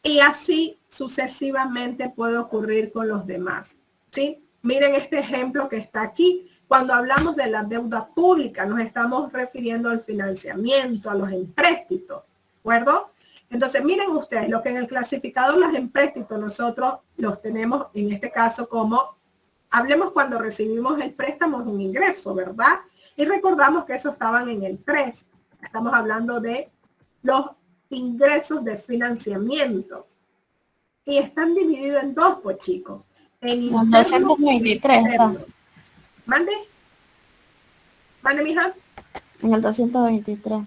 Y así sucesivamente puede ocurrir con los demás, ¿sí? Miren este ejemplo que está aquí. Cuando hablamos de la deuda pública, nos estamos refiriendo al financiamiento, a los empréstitos, ¿de acuerdo? Entonces, miren ustedes, lo que en el clasificador los empréstitos nosotros los tenemos en este caso como, hablemos cuando recibimos el préstamo, es un ingreso, ¿verdad? Y recordamos que eso estaban en el 3. Estamos hablando de los ingresos de financiamiento. Y están divididos en dos, pues chicos. En interno 223. ¿Mande? ¿Mande, mija? En el 223.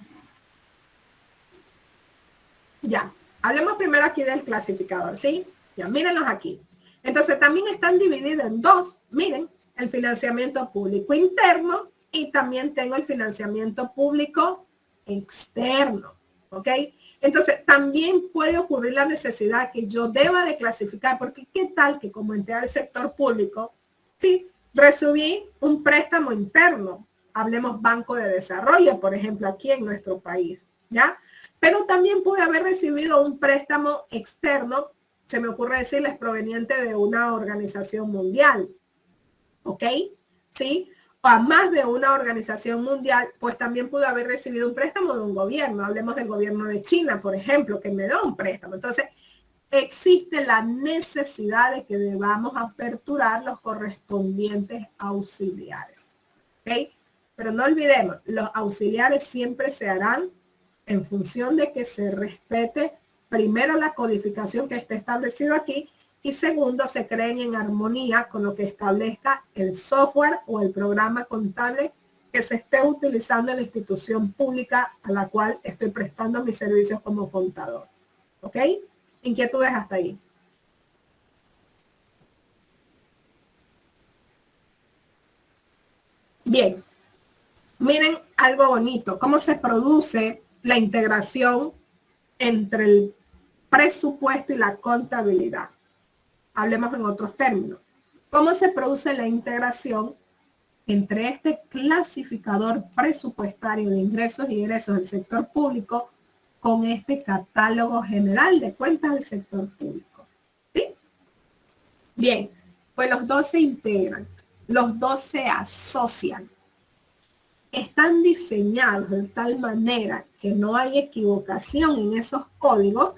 Ya, hablemos primero aquí del clasificador, ¿sí? Ya, mírenlos aquí. Entonces, también están divididos en dos. Miren, el financiamiento público interno y también tengo el financiamiento público externo, ¿ok? Entonces, también puede ocurrir la necesidad que yo deba de clasificar, porque ¿qué tal que como entidad del sector público, sí, recibí un préstamo interno? Hablemos Banco de Desarrollo, por ejemplo, aquí en nuestro país, ¿ya? Pero también pude haber recibido un préstamo externo, se me ocurre decirles, proveniente de una organización mundial, ¿ok? ¿Sí? O a más de una organización mundial, pues también pude haber recibido un préstamo de un gobierno. Hablemos del gobierno de China, por ejemplo, que me da un préstamo. Entonces, existe la necesidad de que debamos aperturar los correspondientes auxiliares, ¿ok? Pero no olvidemos, los auxiliares siempre se harán en función de que se respete primero la codificación que está establecido aquí y segundo, se creen en armonía con lo que establezca el software o el programa contable que se esté utilizando en la institución pública a la cual estoy prestando mis servicios como contador. ¿Ok? ¿Inquietudes hasta ahí? Bien. Miren algo bonito, cómo se produce la integración entre el presupuesto y la contabilidad. Hablemos en otros términos. ¿Cómo se produce la integración entre este clasificador presupuestario de ingresos y egresos del sector público con este catálogo general de cuentas del sector público? ¿Sí? Bien, pues los dos se integran, los dos se asocian. Están diseñados de tal manera que no hay equivocación en esos códigos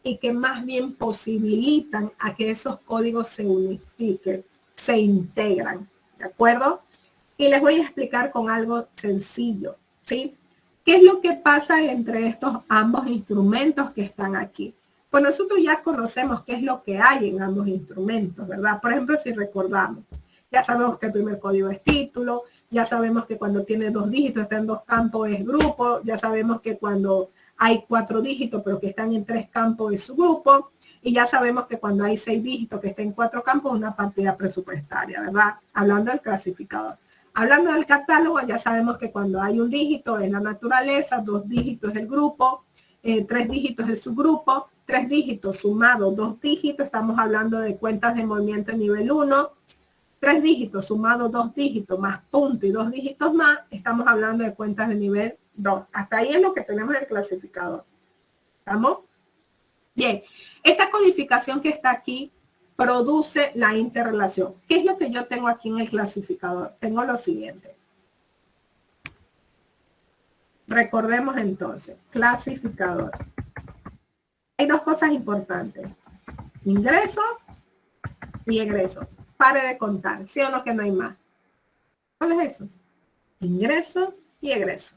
y que más bien posibilitan a que esos códigos se unifiquen, se integran, ¿de acuerdo? Y les voy a explicar con algo sencillo, ¿sí? ¿Qué es lo que pasa entre estos ambos instrumentos que están aquí? Pues nosotros ya conocemos qué es lo que hay en ambos instrumentos, ¿verdad? Por ejemplo, si recordamos, ya sabemos que el primer código es título, Ya sabemos que cuando tiene 2 dígitos, está en 2 campos, es grupo. Ya sabemos que cuando hay 4 dígitos, pero que están en 3 campos, es subgrupo. Y ya sabemos que cuando hay 6 dígitos, que está en 4 campos, es una partida presupuestaria, ¿verdad? Hablando del clasificador. Hablando del catálogo, ya sabemos que cuando hay un dígito es la naturaleza, 2 dígitos es el grupo, 3 dígitos es el subgrupo, 3 dígitos sumado 2 dígitos, estamos hablando de cuentas de movimiento nivel 1, 3 dígitos sumado 2 dígitos más punto y 2 dígitos más, estamos hablando de cuentas de nivel 2. Hasta ahí es lo que tenemos en el clasificador. ¿Estamos? Bien, esta codificación que está aquí produce la interrelación. ¿Qué es lo que yo tengo aquí en el clasificador? Tengo lo siguiente. Recordemos entonces, clasificador. Hay 2 cosas importantes. Ingreso y egreso. Pare de contar, ¿sí o no que no hay más? ¿Cuál es eso? Ingreso y egreso.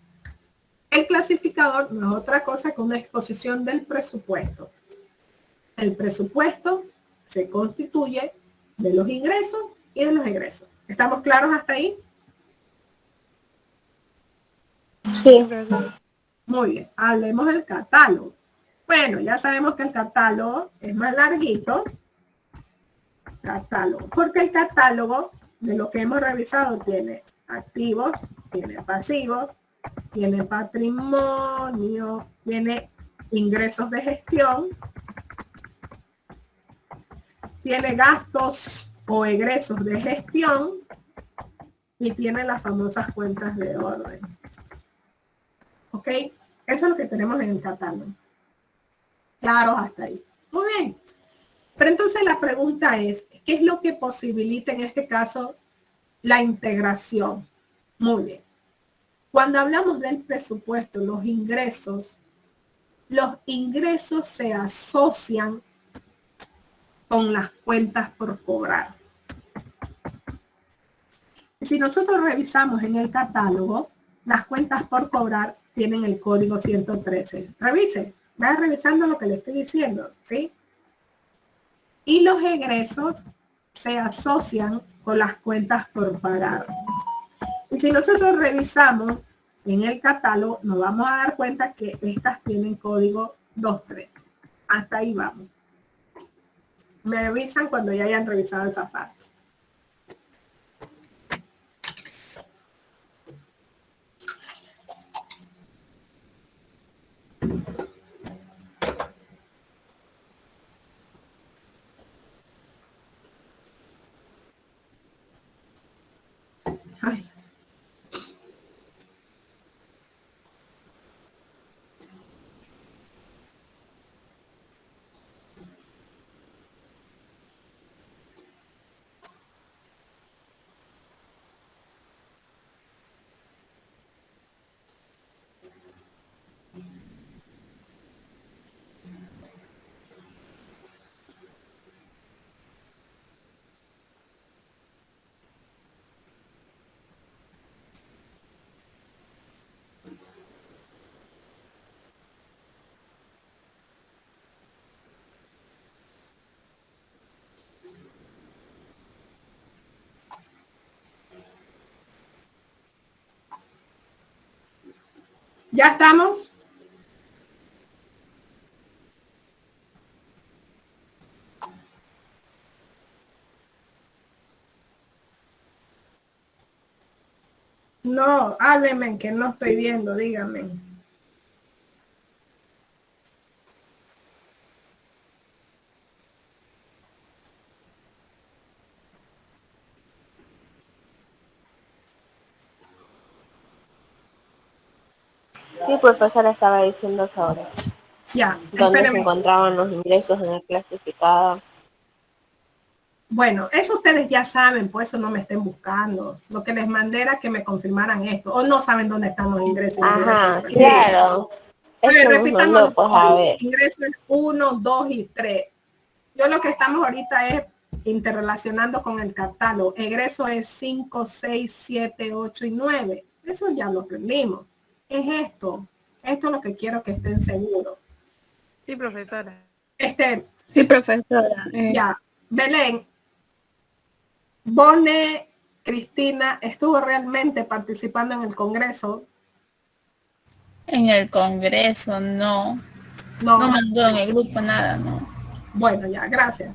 El clasificador no es otra cosa que una exposición del presupuesto. El presupuesto se constituye de los ingresos y de los egresos. ¿Estamos claros hasta ahí? Sí. Muy bien, hablemos del catálogo. Bueno, ya sabemos que el catálogo es más larguito. Catálogo, porque el catálogo de lo que hemos revisado tiene activos, tiene pasivos, tiene patrimonio, tiene ingresos de gestión, tiene gastos o egresos de gestión y tiene las famosas cuentas de orden. ¿Ok? Eso es lo que tenemos en el catálogo. Claro, hasta ahí. Muy bien. Pero entonces la pregunta es, ¿qué es lo que posibilita en este caso la integración? Muy bien. Cuando hablamos del presupuesto, los ingresos se asocian con las cuentas por cobrar. Si nosotros revisamos en el catálogo, las cuentas por cobrar tienen el código 113. Revise, vaya revisando lo que le estoy diciendo, ¿sí? Y los egresos se asocian con las cuentas por pagar. Y si nosotros revisamos en el catálogo, nos vamos a dar cuenta que estas tienen código 23. Hasta ahí vamos. Me avisan cuando ya hayan revisado esa parte. Ay. ¿Ya estamos? No, hábleme, que no estoy viendo, dígame. Sí, profesora estaba diciendo sobre Ya, dónde se espéreme. encontraban los ingresos en el clasificado. Bueno, eso ustedes ya saben, por eso no me estén buscando. Lo que les mandé era que me confirmaran esto. O no saben dónde están los ingresos. Ajá, Ingresos. claro. Oye, Eso nos repitamos, mandó, pues a ver. ingresos 1, 2 y 3. Yo lo que estamos ahorita es interrelacionando con el catálogo. Egreso es 5, 6, 7, 8 y 9. Eso ya lo aprendimos. Es esto. Esto es lo que quiero que estén seguros. Sí, profesora. Sí, profesora. Ya, Belén, pone Cristina estuvo realmente participando en el Congreso. En el Congreso, no. No. No mandó en el grupo nada, no. Bueno, ya, gracias.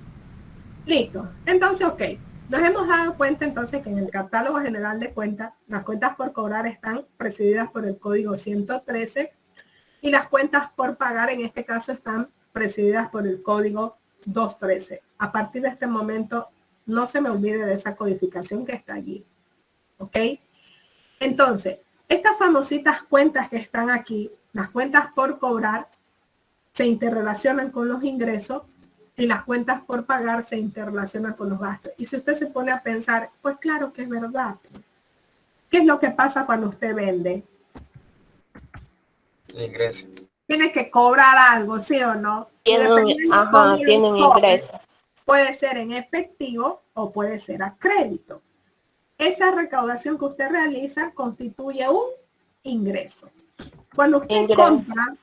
Listo. Entonces, ok. Nos hemos dado cuenta entonces que en el catálogo general de cuentas, las cuentas por cobrar están presididas por el código 113 y las cuentas por pagar en este caso están presididas por el código 213. A partir de este momento, no se me olvide de esa codificación que está allí. ¿Ok? Entonces, estas famositas cuentas que están aquí, las cuentas por cobrar, se interrelacionan con los ingresos y las cuentas por pagar se interrelacionan con los gastos. Y si usted se pone a pensar, pues claro que es verdad. ¿Qué es lo que pasa cuando usted vende? Ingreso. Tiene que cobrar algo, ¿sí o no? Tienen ingreso. Puede ser en efectivo o puede ser a crédito. Esa recaudación que usted realiza constituye un ingreso. Cuando usted compra,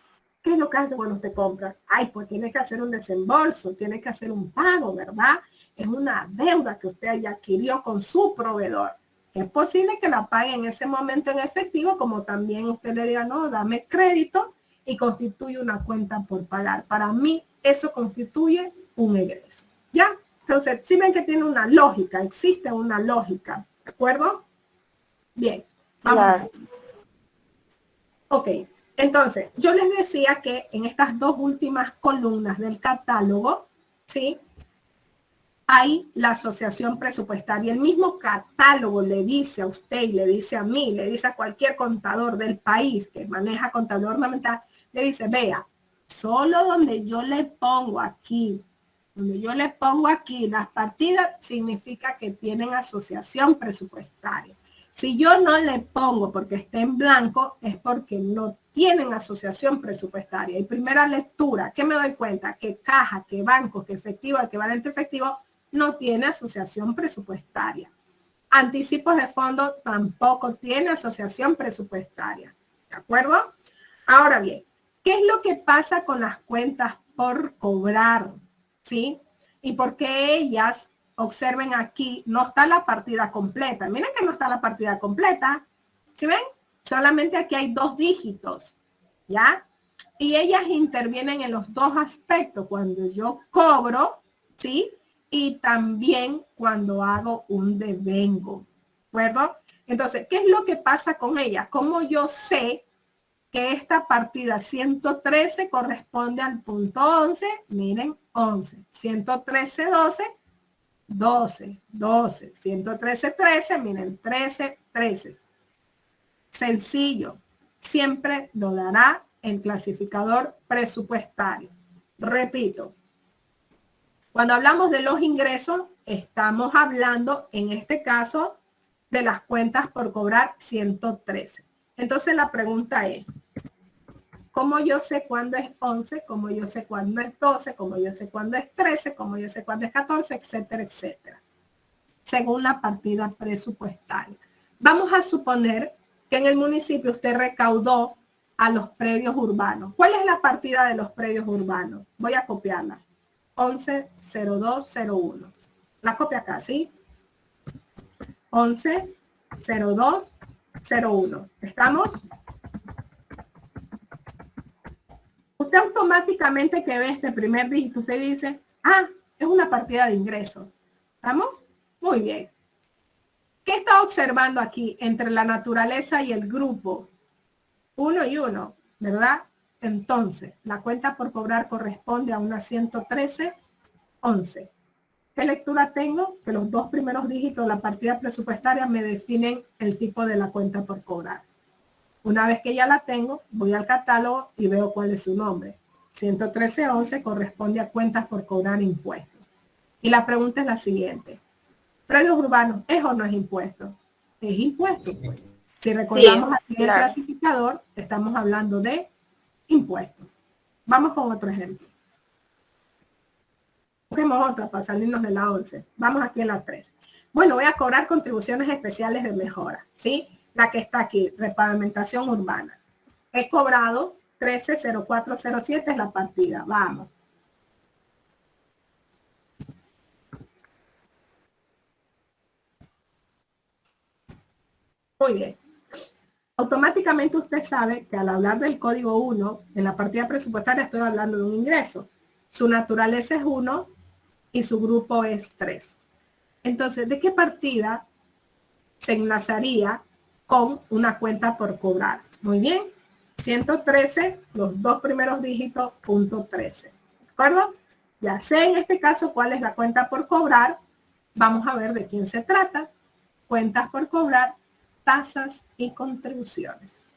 ¿qué es lo que hace cuando usted compra? Ay, pues tiene que hacer un desembolso, tiene que hacer un pago, ¿verdad? Es una deuda que usted ya adquirió con su proveedor. Es posible que la pague en ese momento en efectivo, como también usted le diga, no, dame crédito y constituye una cuenta por pagar. Para mí, eso constituye un egreso. ¿Ya? Entonces, si ven que tiene una lógica, existe una lógica, ¿de acuerdo? Bien, vamos. Claro. Ok, entonces, yo les decía que en estas dos últimas columnas del catálogo, ¿sí? Hay la asociación presupuestaria. El mismo catálogo le dice a usted y le dice a mí, le dice a cualquier contador del país que maneja contabilidad ornamental, le dice, vea, solo donde yo le pongo aquí las partidas, significa que tienen asociación presupuestaria. Si yo no le pongo porque está en blanco, es porque no tienen asociación presupuestaria. Y primera lectura, ¿qué me doy cuenta? Que caja, que banco, que efectivo, equivalente efectivo, no tiene asociación presupuestaria. Anticipos de fondo tampoco tiene asociación presupuestaria. ¿De acuerdo? Ahora bien, ¿qué es lo que pasa con las cuentas por cobrar? ¿Sí? Y por qué ellas, observen aquí, no está la partida completa. Miren que no está la partida completa. ¿Sí ven? Solamente aquí hay 2 dígitos. ¿Ya? Y ellas intervienen en los 2 aspectos. Cuando yo cobro, ¿sí? Y también cuando hago un devengo. ¿De acuerdo? Entonces, ¿qué es lo que pasa con ellas? ¿Cómo yo sé que esta partida 113 corresponde al punto 11? Miren, 11. 113, 12. 12, 12, 113, 13, miren, 13, 13. Sencillo, siempre lo dará el clasificador presupuestario. Repito, cuando hablamos de los ingresos, estamos hablando, en este caso, de las cuentas por cobrar 113. Entonces la pregunta es, ¿cómo yo sé cuándo es 11? ¿Cómo yo sé cuándo es 12? ¿Cómo yo sé cuándo es 13? ¿Cómo yo sé cuándo es 14? Etcétera, etcétera. Según la partida presupuestaria. Vamos a suponer que en el municipio usted recaudó a los predios urbanos. ¿Cuál es la partida de los predios urbanos? Voy a copiarla. 110201. La copia acá, ¿sí? 110201. ¿Estamos? Usted automáticamente que ve este primer dígito, usted dice, ah, es una partida de ingresos. ¿Estamos? Muy bien. ¿Qué está observando aquí entre la naturaleza y el grupo? 1 y 1, ¿verdad? Entonces, la cuenta por cobrar corresponde a una 113, 11. ¿Qué lectura tengo? Que los 2 primeros dígitos de la partida presupuestaria me definen el tipo de la cuenta por cobrar. Una vez que ya la tengo, voy al catálogo y veo cuál es su nombre. 113.11 corresponde a cuentas por cobrar impuestos. Y la pregunta es la siguiente. ¿Predios urbanos es o no es impuesto? Es impuesto, pues. Si recordamos aquí el clasificador, estamos hablando de impuestos. Vamos con otro ejemplo. Busquemos otra para salirnos de la 11. Vamos aquí en la 13. Bueno, voy a cobrar contribuciones especiales de mejora, ¿sí? La que está aquí, repavimentación urbana. He cobrado 130407 es la partida. Vamos. Muy bien. Automáticamente usted sabe que al hablar del código 1, en la partida presupuestaria estoy hablando de un ingreso. Su naturaleza es 1 y su grupo es 3. Entonces, ¿de qué partida se enlazaría con una cuenta por cobrar? Muy bien. 113, los dos primeros dígitos, punto 13. ¿De acuerdo? Ya sé en este caso cuál es la cuenta por cobrar. Vamos a ver de quién se trata. Cuentas por cobrar, tasas y contribuciones.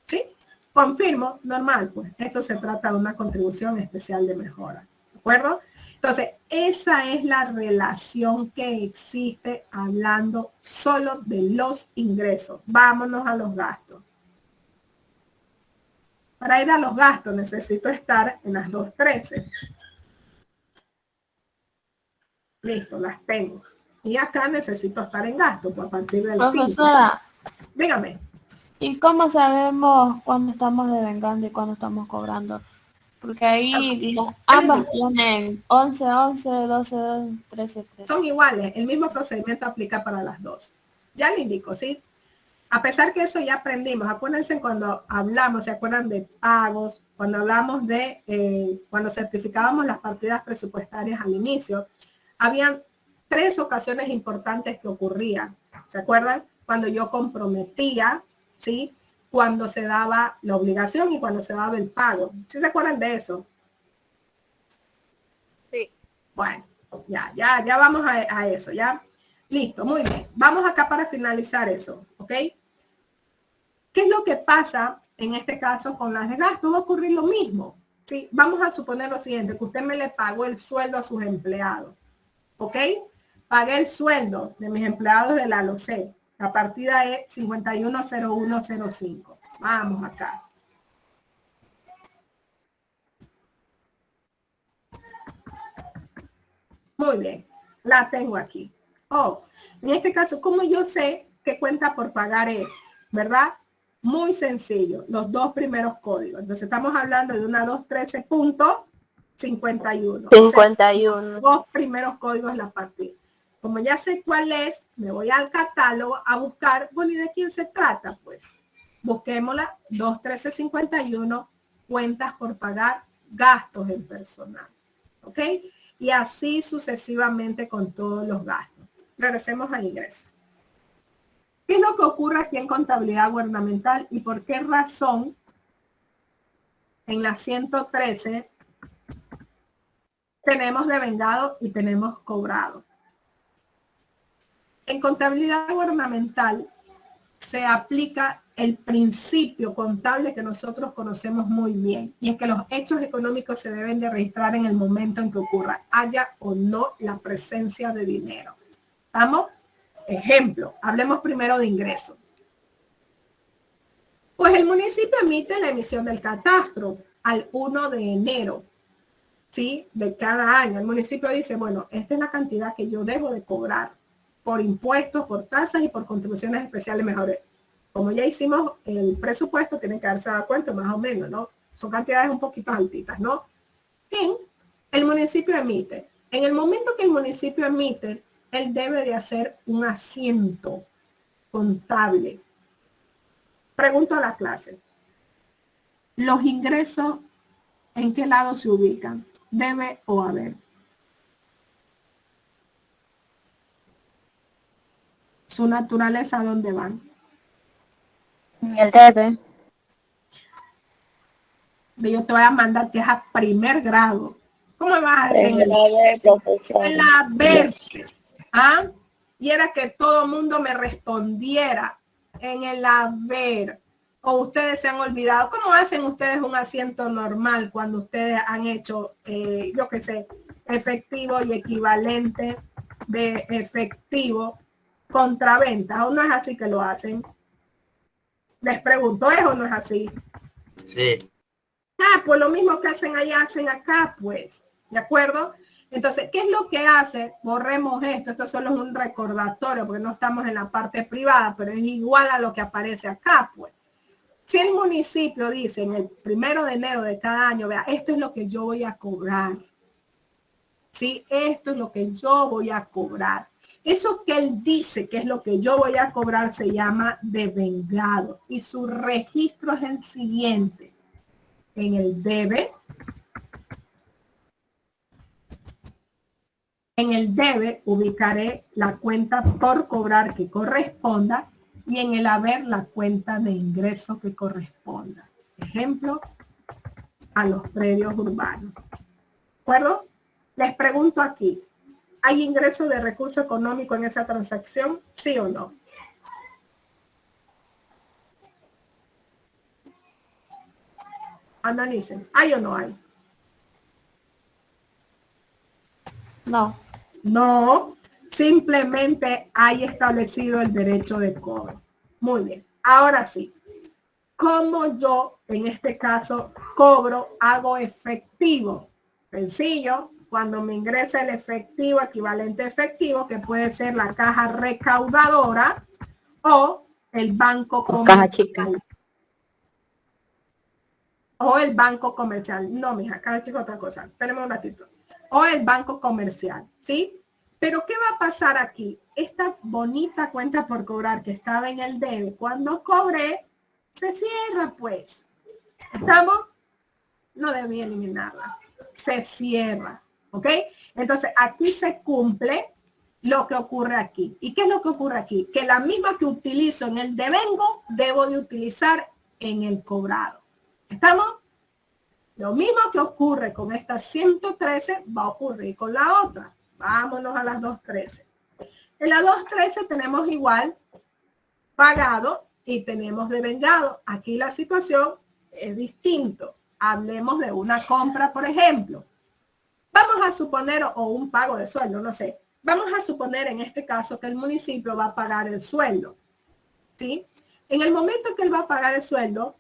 ¿Sí? Confirmo, normal, pues esto se trata de una contribución especial de mejora. ¿De acuerdo? Entonces, esa es la relación que existe hablando solo de los ingresos. Vámonos a los gastos. Para ir a los gastos necesito estar en las 2.13. Listo, las tengo. Y acá necesito estar en gasto pues, a partir del 5. Profesora, Dígame. ¿y cómo sabemos cuándo estamos devengando y cuándo estamos cobrando? Porque ahí ambas tienen 11, 11, 12, 13, 13. Son iguales, el mismo procedimiento aplica para las dos. Ya le indico, ¿sí? A pesar que eso ya aprendimos, acuérdense cuando hablamos, ¿se acuerdan de pagos? Cuando hablamos de, cuando certificábamos las partidas presupuestarias al inicio, habían 3 ocasiones importantes que ocurrían. ¿Se acuerdan? Cuando yo comprometía, ¿sí? Cuando se daba la obligación y cuando se daba el pago. ¿Sí se acuerdan de eso? Sí. Bueno, ya vamos a eso, ¿ya? Listo, muy bien. Vamos acá para finalizar eso, ¿ok? ¿Qué es lo que pasa en este caso con las de gasto? Va a ocurrir lo mismo, ¿sí? Vamos a suponer lo siguiente, que usted me le pagó el sueldo a sus empleados, ¿ok? Pagué el sueldo de mis empleados de la LOCE. La partida es 510105. Vamos acá. Muy bien, la tengo aquí. Oh, en este caso, ¿cómo yo sé qué cuenta por pagar es? ¿Verdad? Muy sencillo, los 2 primeros códigos. Entonces estamos hablando de una 213.51. 51. Los 2 primeros códigos de la partida. Como ya sé cuál es, me voy al catálogo a buscar, bueno, ¿y de quién se trata? Pues busquémosla, 213.51, cuentas por pagar, gastos en personal. ¿Ok? Y así sucesivamente con todos los gastos. Regresemos al ingreso. ¿Qué es lo que ocurre aquí en contabilidad gubernamental y por qué razón en la 113 tenemos devengado y tenemos cobrado? En contabilidad gubernamental se aplica el principio contable que nosotros conocemos muy bien, y es que los hechos económicos se deben de registrar en el momento en que ocurra, haya o no la presencia de dinero. ¿Estamos? Ejemplo, hablemos primero de ingresos. Pues el municipio emite la emisión del catastro al 1 de enero, ¿sí? De cada año. El municipio dice, bueno, esta es la cantidad que yo debo de cobrar por impuestos, por tasas y por contribuciones especiales mejores. Como ya hicimos el presupuesto, tienen que darse cuenta más o menos, ¿no? Son cantidades un poquito altitas, ¿no? Y el municipio emite. En el momento que el municipio emite, él debe de hacer un asiento contable. Pregunto a la clase. ¿Los ingresos en qué lado se ubican? ¿Debe o haber? Su naturaleza, ¿a dónde van? El debe. Yo te voy a mandar que es a primer grado. ¿Cómo me vas a decir? En la ver. ¿Ah? Y era que todo el mundo me respondiera en el haber. O ustedes se han olvidado. ¿Cómo hacen ustedes un asiento normal cuando ustedes han hecho, yo qué sé, efectivo y equivalente de efectivo contra venta? ¿O no es así que lo hacen? Les pregunto, ¿es o no es así? Sí. Ah, pues lo mismo que hacen allá, hacen acá, pues. ¿De acuerdo? Entonces, ¿qué es lo que hace? Borremos esto. Esto solo es un recordatorio porque no estamos en la parte privada, pero es igual a lo que aparece acá, pues. Si el municipio dice en el 1 de enero de cada año, vea, esto es lo que yo voy a cobrar. ¿Sí? Esto es lo que yo voy a cobrar. Eso que él dice que es lo que yo voy a cobrar se llama devengado y su registro es el siguiente. En el debe, ubicaré la cuenta por cobrar que corresponda y en el haber la cuenta de ingreso que corresponda. Ejemplo, a los predios urbanos. ¿De acuerdo? Les pregunto aquí, ¿hay ingreso de recurso económico en esa transacción? ¿Sí o no? Analicen, ¿hay o no hay? No. No, simplemente hay establecido el derecho de cobro. Muy bien, ahora sí. ¿Cómo yo, en este caso, cobro, hago efectivo? Sencillo, cuando me ingresa el efectivo, equivalente efectivo, que puede ser la caja recaudadora o el banco comercial. Caja chica. O el banco comercial. No, mija, caja chica es otra cosa. Tenemos un ratito. O el banco comercial, ¿sí? Pero ¿qué va a pasar aquí? Esta bonita cuenta por cobrar que estaba en el debe, cuando cobré, se cierra, pues. ¿Estamos? No debí eliminarla. Se cierra, ¿ok? Entonces, aquí se cumple lo que ocurre aquí. ¿Y qué es lo que ocurre aquí? Que la misma que utilizo en el devengo, debo de utilizar en el cobrado. ¿Estamos? Lo mismo que ocurre con esta 113 va a ocurrir con la otra. Vámonos a las 213. En la 213 tenemos igual pagado y tenemos devengado. Aquí la situación es distinto. Hablemos de una compra, por ejemplo. Vamos a suponer, o un pago de sueldo, no sé. Vamos a suponer en este caso que el municipio va a pagar el sueldo. ¿Sí? En el momento que él va a pagar el sueldo,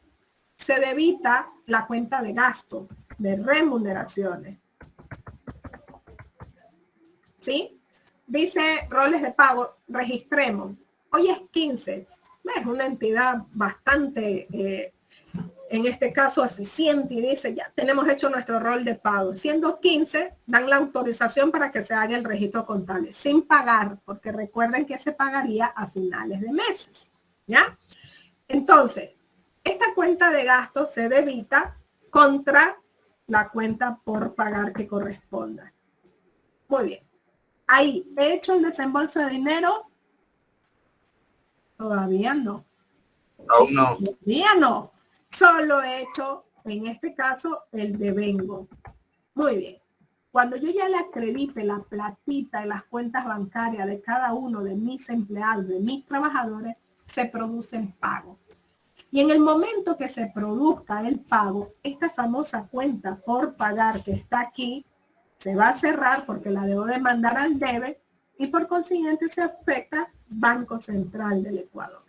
se debita la cuenta de gasto, de remuneraciones. ¿Sí? Dice roles de pago, registremos. Hoy es 15. Es una entidad bastante, en este caso, eficiente y dice, ya tenemos hecho nuestro rol de pago. Siendo 15, dan la autorización para que se haga el registro contable sin pagar, porque recuerden que se pagaría a finales de meses. ¿Ya? Entonces, esta cuenta de gasto se debita contra la cuenta por pagar que corresponda. Muy bien. Ahí, ¿he hecho el desembolso de dinero? Todavía no. Aún no. Todavía no. Solo he hecho, en este caso, el devengo. Muy bien. Cuando yo ya le acredite la platita en las cuentas bancarias de cada uno de mis empleados, de mis trabajadores, se producen pagos. Y en el momento que se produzca el pago, esta famosa cuenta por pagar que está aquí, se va a cerrar porque la debo de mandar al debe y por consiguiente se afecta Banco Central del Ecuador.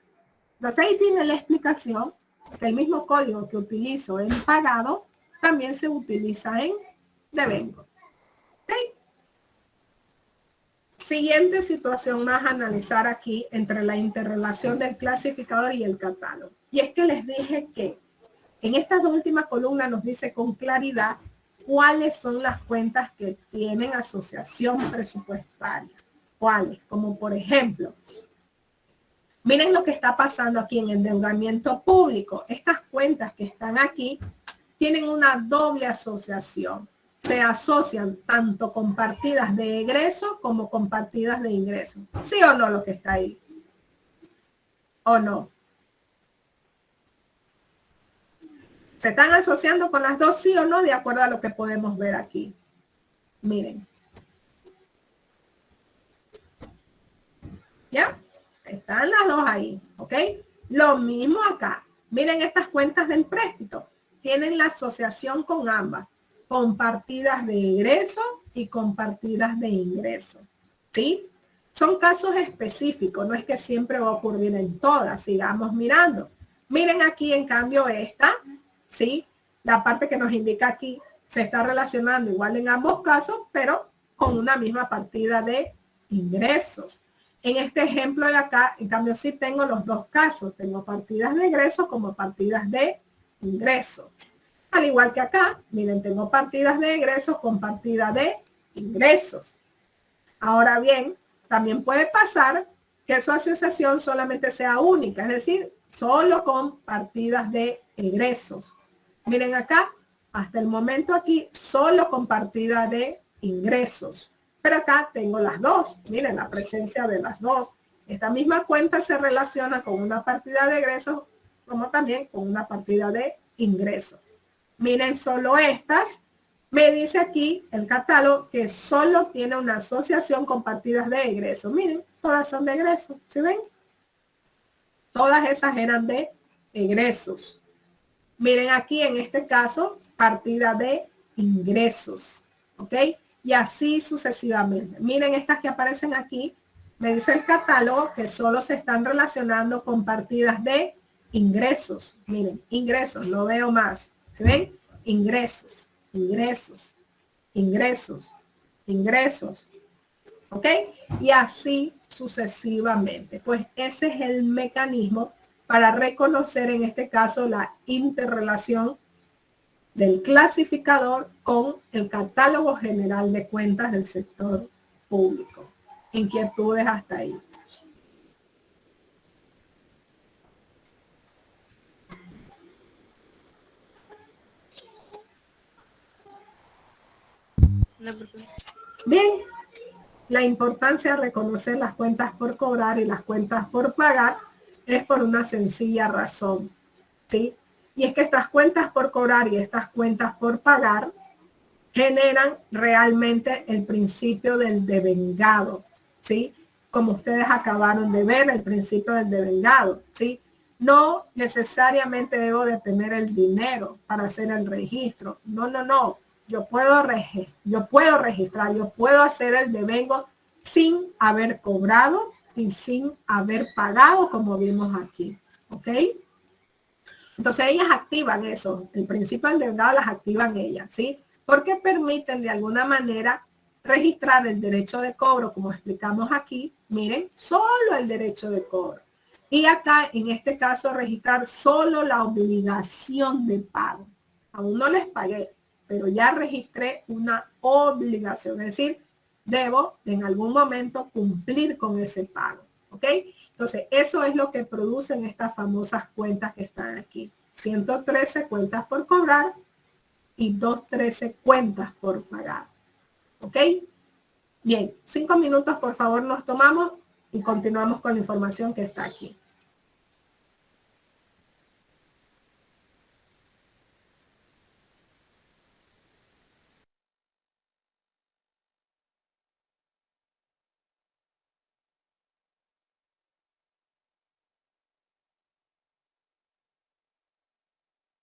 Entonces ahí tiene la explicación que el mismo código que utilizo en pagado también se utiliza en devengo. ¿Okay? Siguiente situación más a analizar aquí entre la interrelación del clasificador y el catálogo. Y es que les dije que en estas dos últimas columnas nos dice con claridad cuáles son las cuentas que tienen asociación presupuestaria. ¿Cuáles? Como por ejemplo, miren lo que está pasando aquí en endeudamiento público. Estas cuentas que están aquí tienen una doble asociación. Se asocian tanto con partidas de egreso como con partidas de ingreso. ¿Sí o no lo que está ahí? ¿O no? ¿Se están asociando con las dos, sí o no? De acuerdo a lo que podemos ver aquí. Miren. ¿Ya? Están las dos ahí, ¿ok? Lo mismo acá. Miren estas cuentas de empréstito. Tienen la asociación con ambas. Con partidas de egreso y con partidas de ingreso. ¿Sí? Son casos específicos. No es que siempre va a ocurrir en todas. Sigamos mirando. Miren aquí, en cambio, esta... ¿Sí? La parte que nos indica aquí se está relacionando igual en ambos casos, pero con una misma partida de ingresos. En este ejemplo de acá, en cambio, sí tengo los dos casos. Tengo partidas de ingresos como partidas de ingresos. Al igual que acá, miren, tengo partidas de ingresos con partida de ingresos. Ahora bien, también puede pasar que su asociación solamente sea única, es decir, solo con partidas de egresos. Miren acá, hasta el momento aquí, solo con partida de ingresos. Pero acá tengo las dos. Miren la presencia de las dos. Esta misma cuenta se relaciona con una partida de egresos como también con una partida de ingresos. Miren solo estas. Me dice aquí el catálogo que solo tiene una asociación con partidas de egresos. Miren, todas son de egresos. ¿Sí ven? Todas esas eran de egresos. Miren aquí en este caso, partida de ingresos. ¿Ok? Y así sucesivamente. Miren estas que aparecen aquí. Me dice el catálogo que solo se están relacionando con partidas de ingresos. Miren, ingresos, no veo más. ¿Se ven? Ingresos, ingresos, ingresos, ingresos. ¿Ok? Y así sucesivamente. Pues ese es el mecanismo para reconocer en este caso la interrelación del clasificador con el catálogo general de cuentas del sector público. Inquietudes hasta ahí. Bien, la importancia de reconocer las cuentas por cobrar y las cuentas por pagar es por una sencilla razón, ¿sí? Y es que estas cuentas por cobrar y estas cuentas por pagar generan realmente el principio del devengado, ¿sí? Como ustedes acabaron de ver, el principio del devengado, ¿sí? No necesariamente debo de tener el dinero para hacer el registro. No, no, no. Yo puedo registrar, yo puedo hacer el devengo sin haber cobrado y sin haber pagado, como vimos aquí, ¿ok? Entonces ellas activan eso, el principio del devengado las activan ellas, ¿sí? Porque permiten de alguna manera registrar el derecho de cobro, como explicamos aquí, miren, solo el derecho de cobro. Y acá, en este caso, registrar solo la obligación de pago. Aún no les pagué, pero ya registré una obligación, es decir, debo en algún momento cumplir con ese pago, ¿ok? Entonces, eso es lo que producen estas famosas cuentas que están aquí. 113 cuentas por cobrar y 213 cuentas por pagar, ¿ok? Bien, 5 minutos por favor nos tomamos y continuamos con la información que está aquí.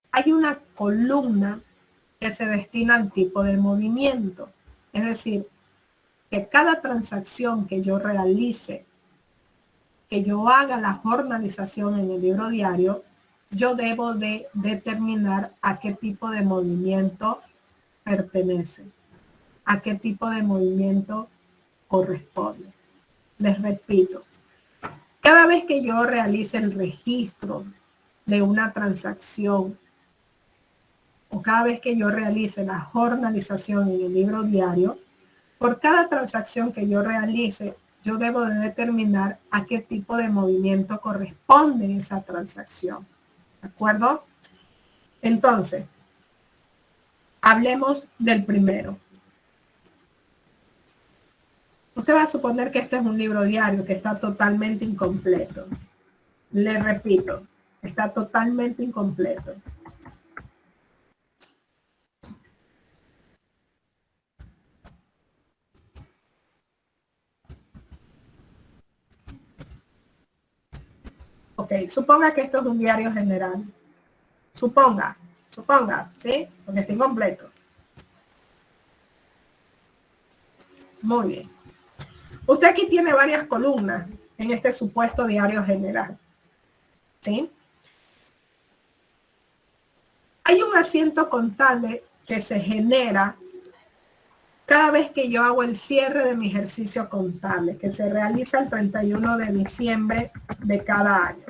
Hay una columna que se destina al tipo de movimiento. Es decir, que cada transacción que yo realice, que yo haga la jornalización en el libro diario, yo debo de determinar a qué tipo de movimiento pertenece, a qué tipo de movimiento corresponde. Les repito, cada vez que yo realice el registro de una transacción o cada vez que yo realice la jornalización en el libro diario, por cada transacción que yo realice, yo debo de determinar a qué tipo de movimiento corresponde esa transacción. ¿De acuerdo? Entonces, hablemos del primero. Usted va a suponer que este es un libro diario que está totalmente incompleto. Le repito, está totalmente incompleto. Ok, suponga que esto es un diario general. Suponga, ¿sí? Porque está incompleto. Muy bien. Usted aquí tiene varias columnas en este supuesto diario general, ¿sí? Hay un asiento contable que se genera cada vez que yo hago el cierre de mi ejercicio contable, que se realiza el 31 de diciembre de cada año.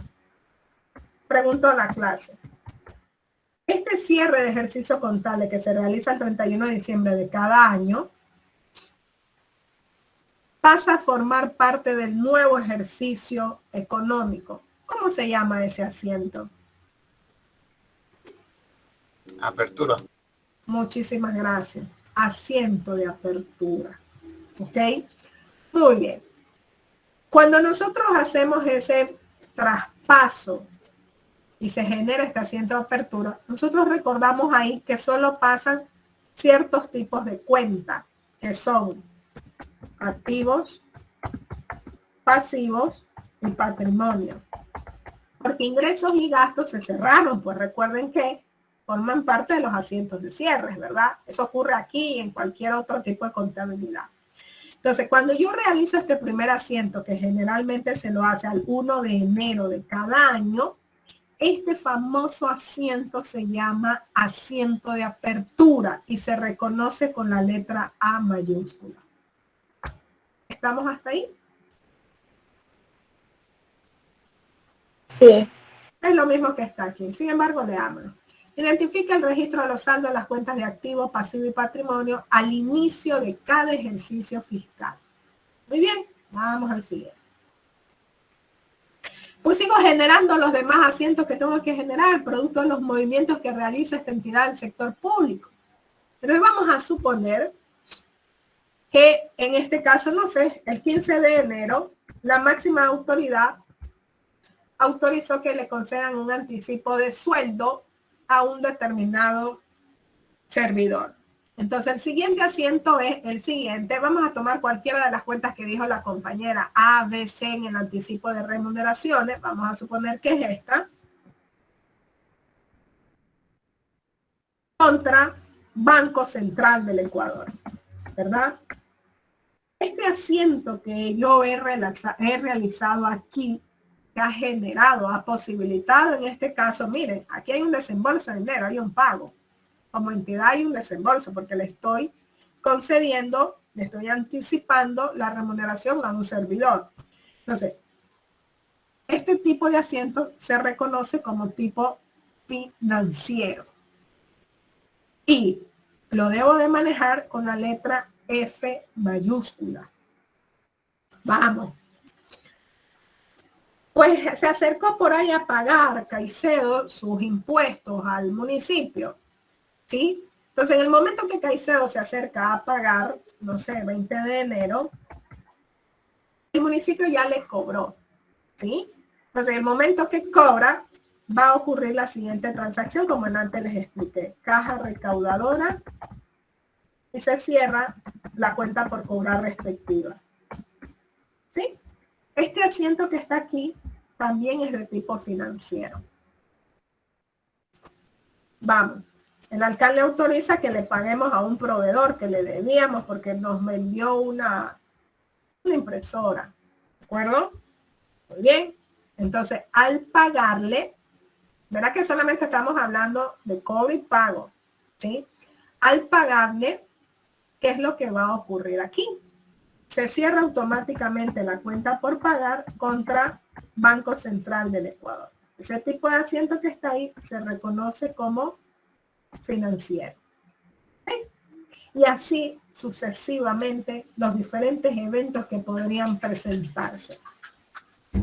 Pregunto a la clase. Este cierre de ejercicio contable que se realiza el 31 de diciembre de cada año pasa a formar parte del nuevo ejercicio económico. ¿Cómo se llama ese asiento? Apertura. Muchísimas gracias. Asiento de apertura. ¿Ok? Muy bien. Cuando nosotros hacemos ese traspaso y se genera este asiento de apertura, nosotros recordamos ahí que solo pasan ciertos tipos de cuenta, que son activos, pasivos y patrimonio. Porque ingresos y gastos se cerraron, pues recuerden que forman parte de los asientos de cierres, ¿verdad? Eso ocurre aquí y en cualquier otro tipo de contabilidad. Entonces, cuando yo realizo este primer asiento, que generalmente se lo hace al 1 de enero de cada año, este famoso asiento se llama asiento de apertura y se reconoce con la letra A mayúscula. ¿Estamos hasta ahí? Sí. Es lo mismo que está aquí. Sin embargo, leámoslo. Identifica el registro de los saldos de las cuentas de activos, pasivo y patrimonio al inicio de cada ejercicio fiscal. Muy bien, vamos al siguiente. Pues sigo generando los demás asientos que tengo que generar, producto de los movimientos que realiza esta entidad del sector público. Entonces vamos a suponer que en este caso, no sé, el 15 de enero, la máxima autoridad autorizó que le concedan un anticipo de sueldo a un determinado servidor. Entonces, el siguiente asiento es el siguiente. Vamos a tomar cualquiera de las cuentas que dijo la compañera A, B, C en el anticipo de remuneraciones. Vamos a suponer que es esta. Contra Banco Central del Ecuador, ¿verdad? Este asiento que yo he realizado aquí, que ha generado, ha posibilitado en este caso, miren, aquí hay un desembolso de dinero, hay un pago. Como entidad hay un desembolso porque le estoy concediendo, le estoy anticipando la remuneración a un servidor. Entonces, este tipo de asiento se reconoce como tipo financiero. Y lo debo de manejar con la letra F mayúscula. Vamos. Pues se acercó por ahí a pagar Caicedo sus impuestos al municipio, ¿sí? Entonces, en el momento que Caicedo se acerca a pagar, no sé, 20 de enero, el municipio ya le cobró, ¿sí? Entonces, en el momento que cobra, va a ocurrir la siguiente transacción, como antes les expliqué. Caja recaudadora y se cierra la cuenta por cobrar respectiva, ¿sí? Este asiento que está aquí también es de tipo financiero. Vamos, el alcalde autoriza que le paguemos a un proveedor que le debíamos porque nos vendió una impresora. ¿De acuerdo? Muy bien. Entonces, al pagarle, verá que solamente estamos hablando de cobro y pago, ¿sí? Al pagarle, ¿qué es lo que va a ocurrir aquí? Se cierra automáticamente la cuenta por pagar contra Banco Central del Ecuador. Ese tipo de asiento que está ahí se reconoce como financiero. ¿Sí? Y así sucesivamente los diferentes eventos que podrían presentarse.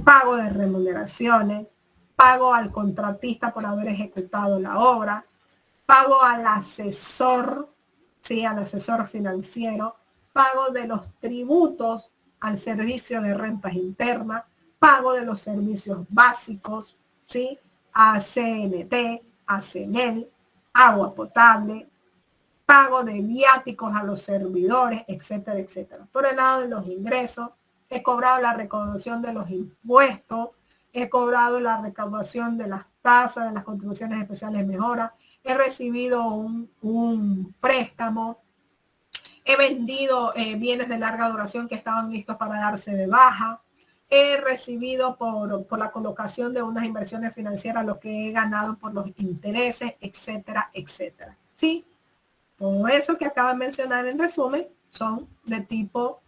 Pago de remuneraciones, pago al contratista por haber ejecutado la obra, pago al asesor, sí, al asesor financiero, pago de los tributos al servicio de rentas internas, pago de los servicios básicos, ¿sí? A CNT, a CENEL, agua potable, pago de viáticos a los servidores, etcétera, etcétera. Por el lado de los ingresos, he cobrado la recaudación de los impuestos, he cobrado la recaudación de las tasas, de las contribuciones especiales de mejora, he recibido un préstamo, he vendido bienes de larga duración que estaban listos para darse de baja. He recibido por la colocación de unas inversiones financieras lo que he ganado por los intereses, etcétera, etcétera. ¿Sí? Todo eso que acabo de mencionar en resumen son de tipo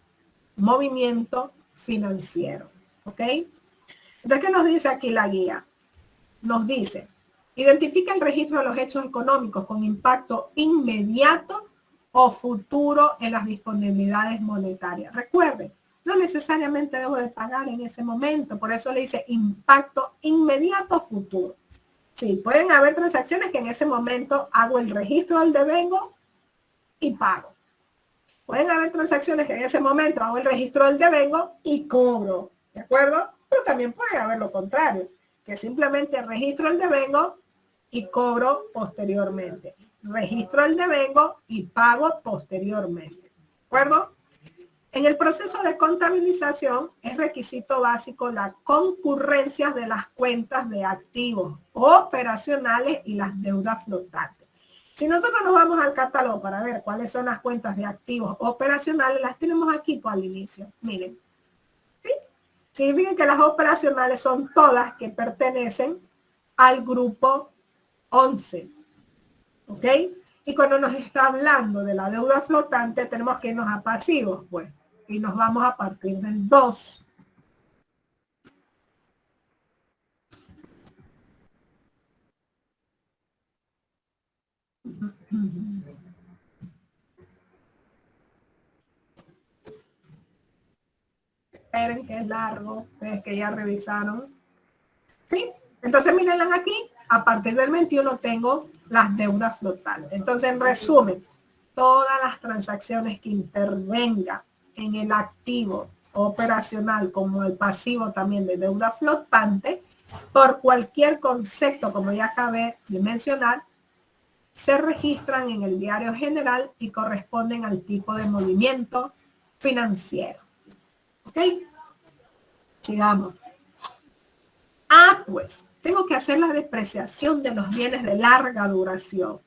movimiento financiero. ¿Ok? Entonces, ¿qué nos dice aquí la guía? Nos dice, identifica el registro de los hechos económicos con impacto inmediato o futuro en las disponibilidades monetarias. Recuerden, no necesariamente debo de pagar en ese momento. Por eso le dice impacto inmediato futuro. Sí, pueden haber transacciones que en ese momento hago el registro del devengo y pago. Pueden haber transacciones que en ese momento hago el registro del devengo y cobro, ¿de acuerdo? Pero también puede haber lo contrario, que simplemente registro el devengo y cobro posteriormente. Registro el devengo y pago posteriormente, ¿de acuerdo? En el proceso de contabilización es requisito básico la concurrencia de las cuentas de activos operacionales y las deudas flotantes. Si nosotros nos vamos al catálogo para ver cuáles son las cuentas de activos operacionales, las tenemos aquí al inicio. Miren. ¿Sí? Significa que las operacionales son todas que pertenecen al grupo 11. ¿Ok? Y cuando nos está hablando de la deuda flotante, tenemos que irnos a pasivos, pues. Y nos vamos a partir del 2. Esperen que es largo, ustedes que ya revisaron. ¿Sí? Entonces mírenlas aquí. A partir del 21 tengo las deudas flotantes. Entonces, en resumen, todas las transacciones que intervengan en el activo operacional como el pasivo también de deuda flotante, por cualquier concepto, como ya acabé de mencionar, se registran en el diario general y corresponden al tipo de movimiento financiero. ¿Ok? Sigamos. Pues, tengo que hacer la depreciación de los bienes de larga duración.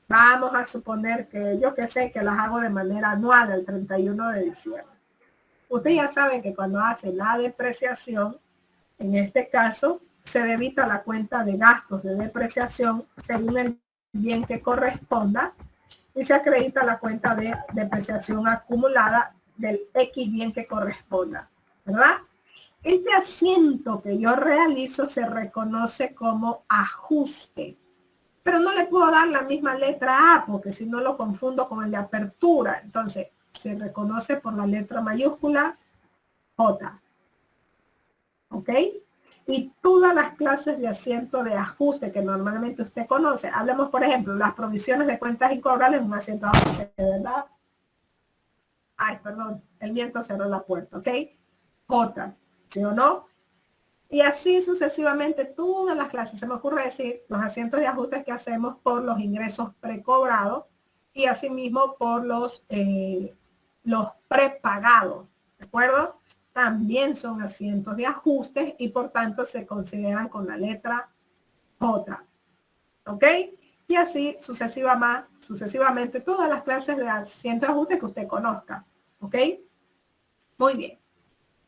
Vamos a suponer que yo que sé que las hago de manera anual el 31 de diciembre. Ustedes ya saben que cuando hace la depreciación, en este caso, se debita la cuenta de gastos de depreciación según el bien que corresponda y se acredita la cuenta de depreciación acumulada del X bien que corresponda, ¿verdad? Este asiento que yo realizo se reconoce como ajuste, pero no le puedo dar la misma letra A porque si no lo confundo con el de apertura. Entonces, se reconoce por la letra mayúscula J. ¿Ok? Y todas las clases de asiento de ajuste que normalmente usted conoce. Hablemos, por ejemplo, las provisiones de cuentas incobrables, un asiento de ajuste, ¿verdad? Ay, perdón, el viento cerró la puerta, ¿ok? J. ¿Sí o no? Y así sucesivamente todas las clases. Se me ocurre decir los asientos de ajustes que hacemos por los ingresos precobrados y asimismo por los prepagados. ¿De acuerdo? También son asientos de ajustes y por tanto se consideran con la letra J. ¿Ok? Y así sucesivamente todas las clases de asientos de ajustes que usted conozca. ¿Ok? Muy bien.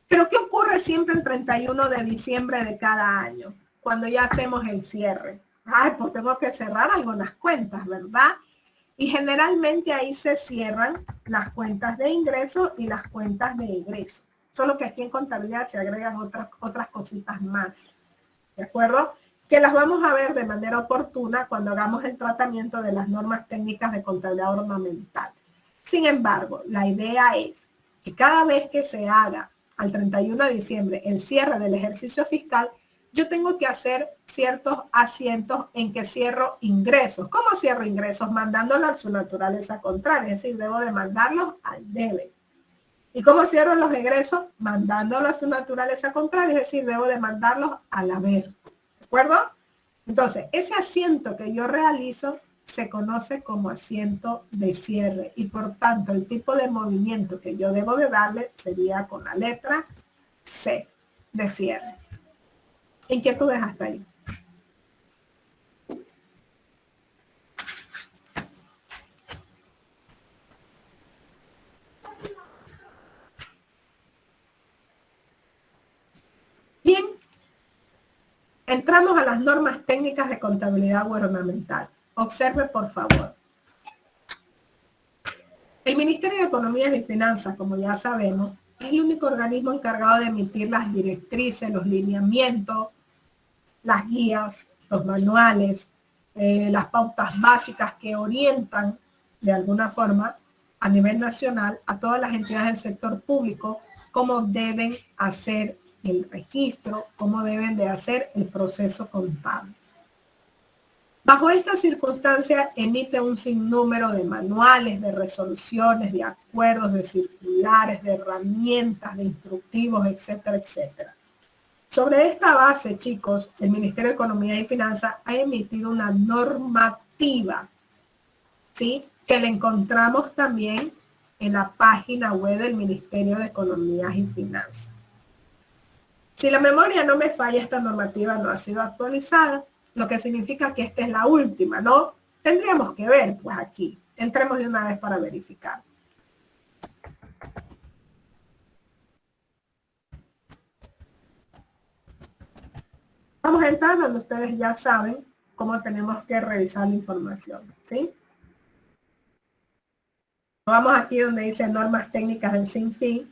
Pero ¿qué ocurre siempre el 31 de diciembre de cada año? Cuando ya hacemos el cierre. Ay, pues tengo que cerrar algunas cuentas, ¿verdad? Y generalmente ahí se cierran las cuentas de ingresos y las cuentas de egreso. Solo que aquí en contabilidad se agregan otras cositas más. ¿De acuerdo? Que las vamos a ver de manera oportuna cuando hagamos el tratamiento de las normas técnicas de contabilidad ornamental. Sin embargo, la idea es que cada vez que se haga al 31 de diciembre el cierre del ejercicio fiscal, yo tengo que hacer ciertos asientos en que cierro ingresos. ¿Cómo cierro ingresos? Mandándolos a su naturaleza contraria, es decir, debo de mandarlos al debe. ¿Y cómo cierro los egresos? Mandándolos a su naturaleza contraria, es decir, debo de mandarlos al haber. ¿De acuerdo? Entonces, ese asiento que yo realizo se conoce como asiento de cierre y por tanto el tipo de movimiento que yo debo de darle sería con la letra C de cierre. ¿Inquietudes hasta ahí? Bien, entramos a las normas técnicas de contabilidad gubernamental. Observe, por favor. El Ministerio de Economía y Finanzas, como ya sabemos, es el único organismo encargado de emitir las directrices, los lineamientos, las guías, los manuales, las pautas básicas que orientan de alguna forma a nivel nacional a todas las entidades del sector público cómo deben hacer el registro, cómo deben de hacer el proceso contable. Bajo esta circunstancia, emite un sinnúmero de manuales, de resoluciones, de acuerdos, de circulares, de herramientas, de instructivos, etcétera, etcétera. Sobre esta base, chicos, el Ministerio de Economía y Finanzas ha emitido una normativa, ¿sí?, que la encontramos también en la página web del Ministerio de Economía y Finanzas. Si la memoria no me falla, esta normativa no ha sido actualizada, lo que significa que esta es la última, ¿no? Tendríamos que ver, pues aquí. Entremos de una vez para verificar. Vamos a entrar donde ustedes ya saben cómo tenemos que revisar la información, ¿sí? Vamos aquí donde dice normas técnicas del SINFIN.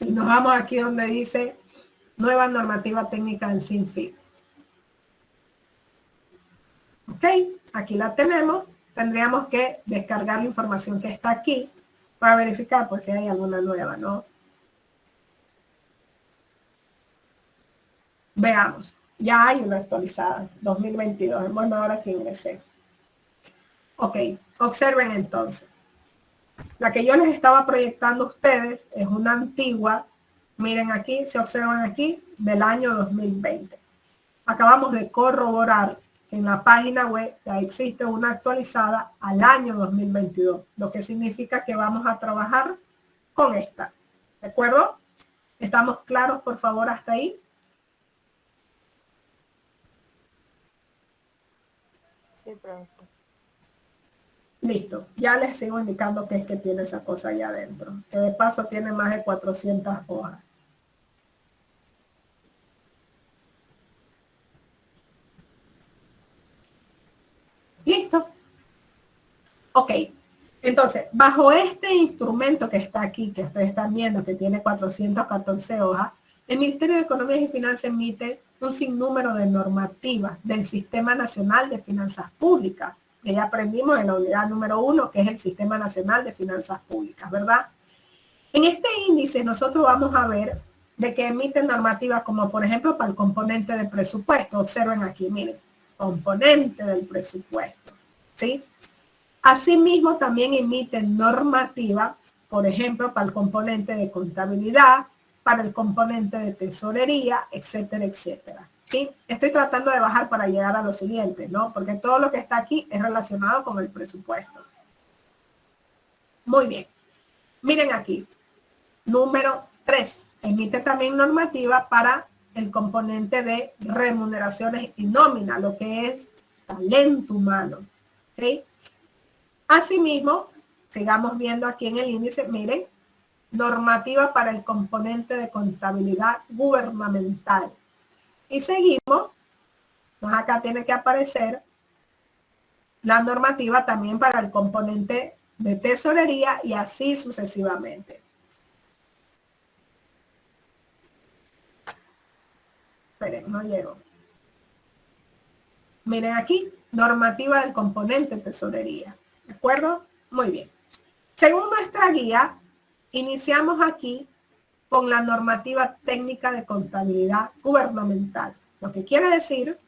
Y nos vamos aquí donde dice nueva normativa técnica del SINFIN. Ok, aquí la tenemos. Tendríamos que descargar la información que está aquí para verificar pues si hay alguna nueva, ¿no? Veamos. Ya hay una actualizada, 2022. Es bueno ahora que ingresé. Ok, observen entonces. La que yo les estaba proyectando a ustedes es una antigua, miren aquí, se observan aquí, del año 2020. Acabamos de corroborar que en la página web ya existe una actualizada al año 2022, lo que significa que vamos a trabajar con esta. ¿De acuerdo? ¿Estamos claros, por favor, hasta ahí? Sí, profesor. Listo, ya les sigo indicando qué es que tiene esa cosa allá adentro, que de paso tiene más de 400 hojas. Listo. Ok, entonces, bajo este instrumento que está aquí, que ustedes están viendo, que tiene 414 hojas, el Ministerio de Economía y Finanzas emite un sinnúmero de normativas del Sistema Nacional de Finanzas Públicas, que ya aprendimos en la unidad número 1, que es el Sistema Nacional de Finanzas Públicas, ¿verdad? En este índice nosotros vamos a ver de que emiten normativas como, por ejemplo, para el componente de presupuesto. Observen aquí, miren, componente del presupuesto, ¿sí? Asimismo, también emiten normativa, por ejemplo, para el componente de contabilidad, para el componente de tesorería, etcétera, etcétera. ¿Sí? Estoy tratando de bajar para llegar a lo siguiente, ¿no? Porque todo lo que está aquí es relacionado con el presupuesto. Muy bien. Miren aquí. Número 3. Emite también normativa para el componente de remuneraciones y nómina, lo que es talento humano. ¿Ok? Asimismo, sigamos viendo aquí en el índice, miren, normativa para el componente de contabilidad gubernamental. Y seguimos, pues acá tiene que aparecer la normativa también para el componente de tesorería y así sucesivamente. Esperen, no llego. Miren aquí, normativa del componente tesorería. ¿De acuerdo? Muy bien. Según nuestra guía, iniciamos aquí con la normativa técnica de contabilidad gubernamental. Lo que quiere decir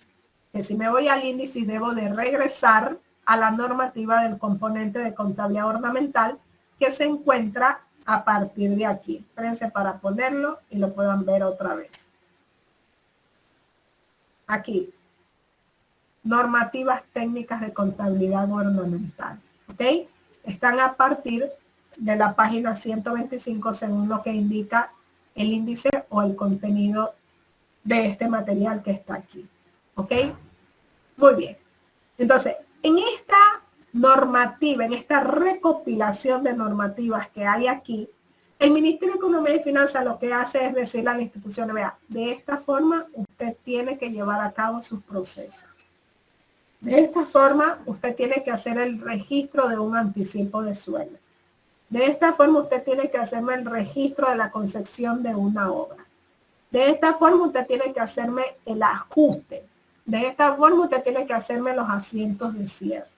que si me voy al índice debo de regresar a la normativa del componente de contabilidad gubernamental que se encuentra a partir de aquí. Espérense para ponerlo y lo puedan ver otra vez. Aquí. Normativas técnicas de contabilidad gubernamental. ¿Ok? Están a partir de la página 125 según lo que indica el índice o el contenido de este material que está aquí. ¿Ok? Muy bien. Entonces, en esta normativa, en esta recopilación de normativas que hay aquí, el Ministerio de Economía y Finanzas lo que hace es decirle a la institución, vea, de esta forma usted tiene que llevar a cabo sus procesos. De esta forma usted tiene que hacer el registro de un anticipo de sueldo. De esta forma usted tiene que hacerme el registro de la concepción de una obra. De esta forma usted tiene que hacerme el ajuste. De esta forma usted tiene que hacerme los asientos de cierre.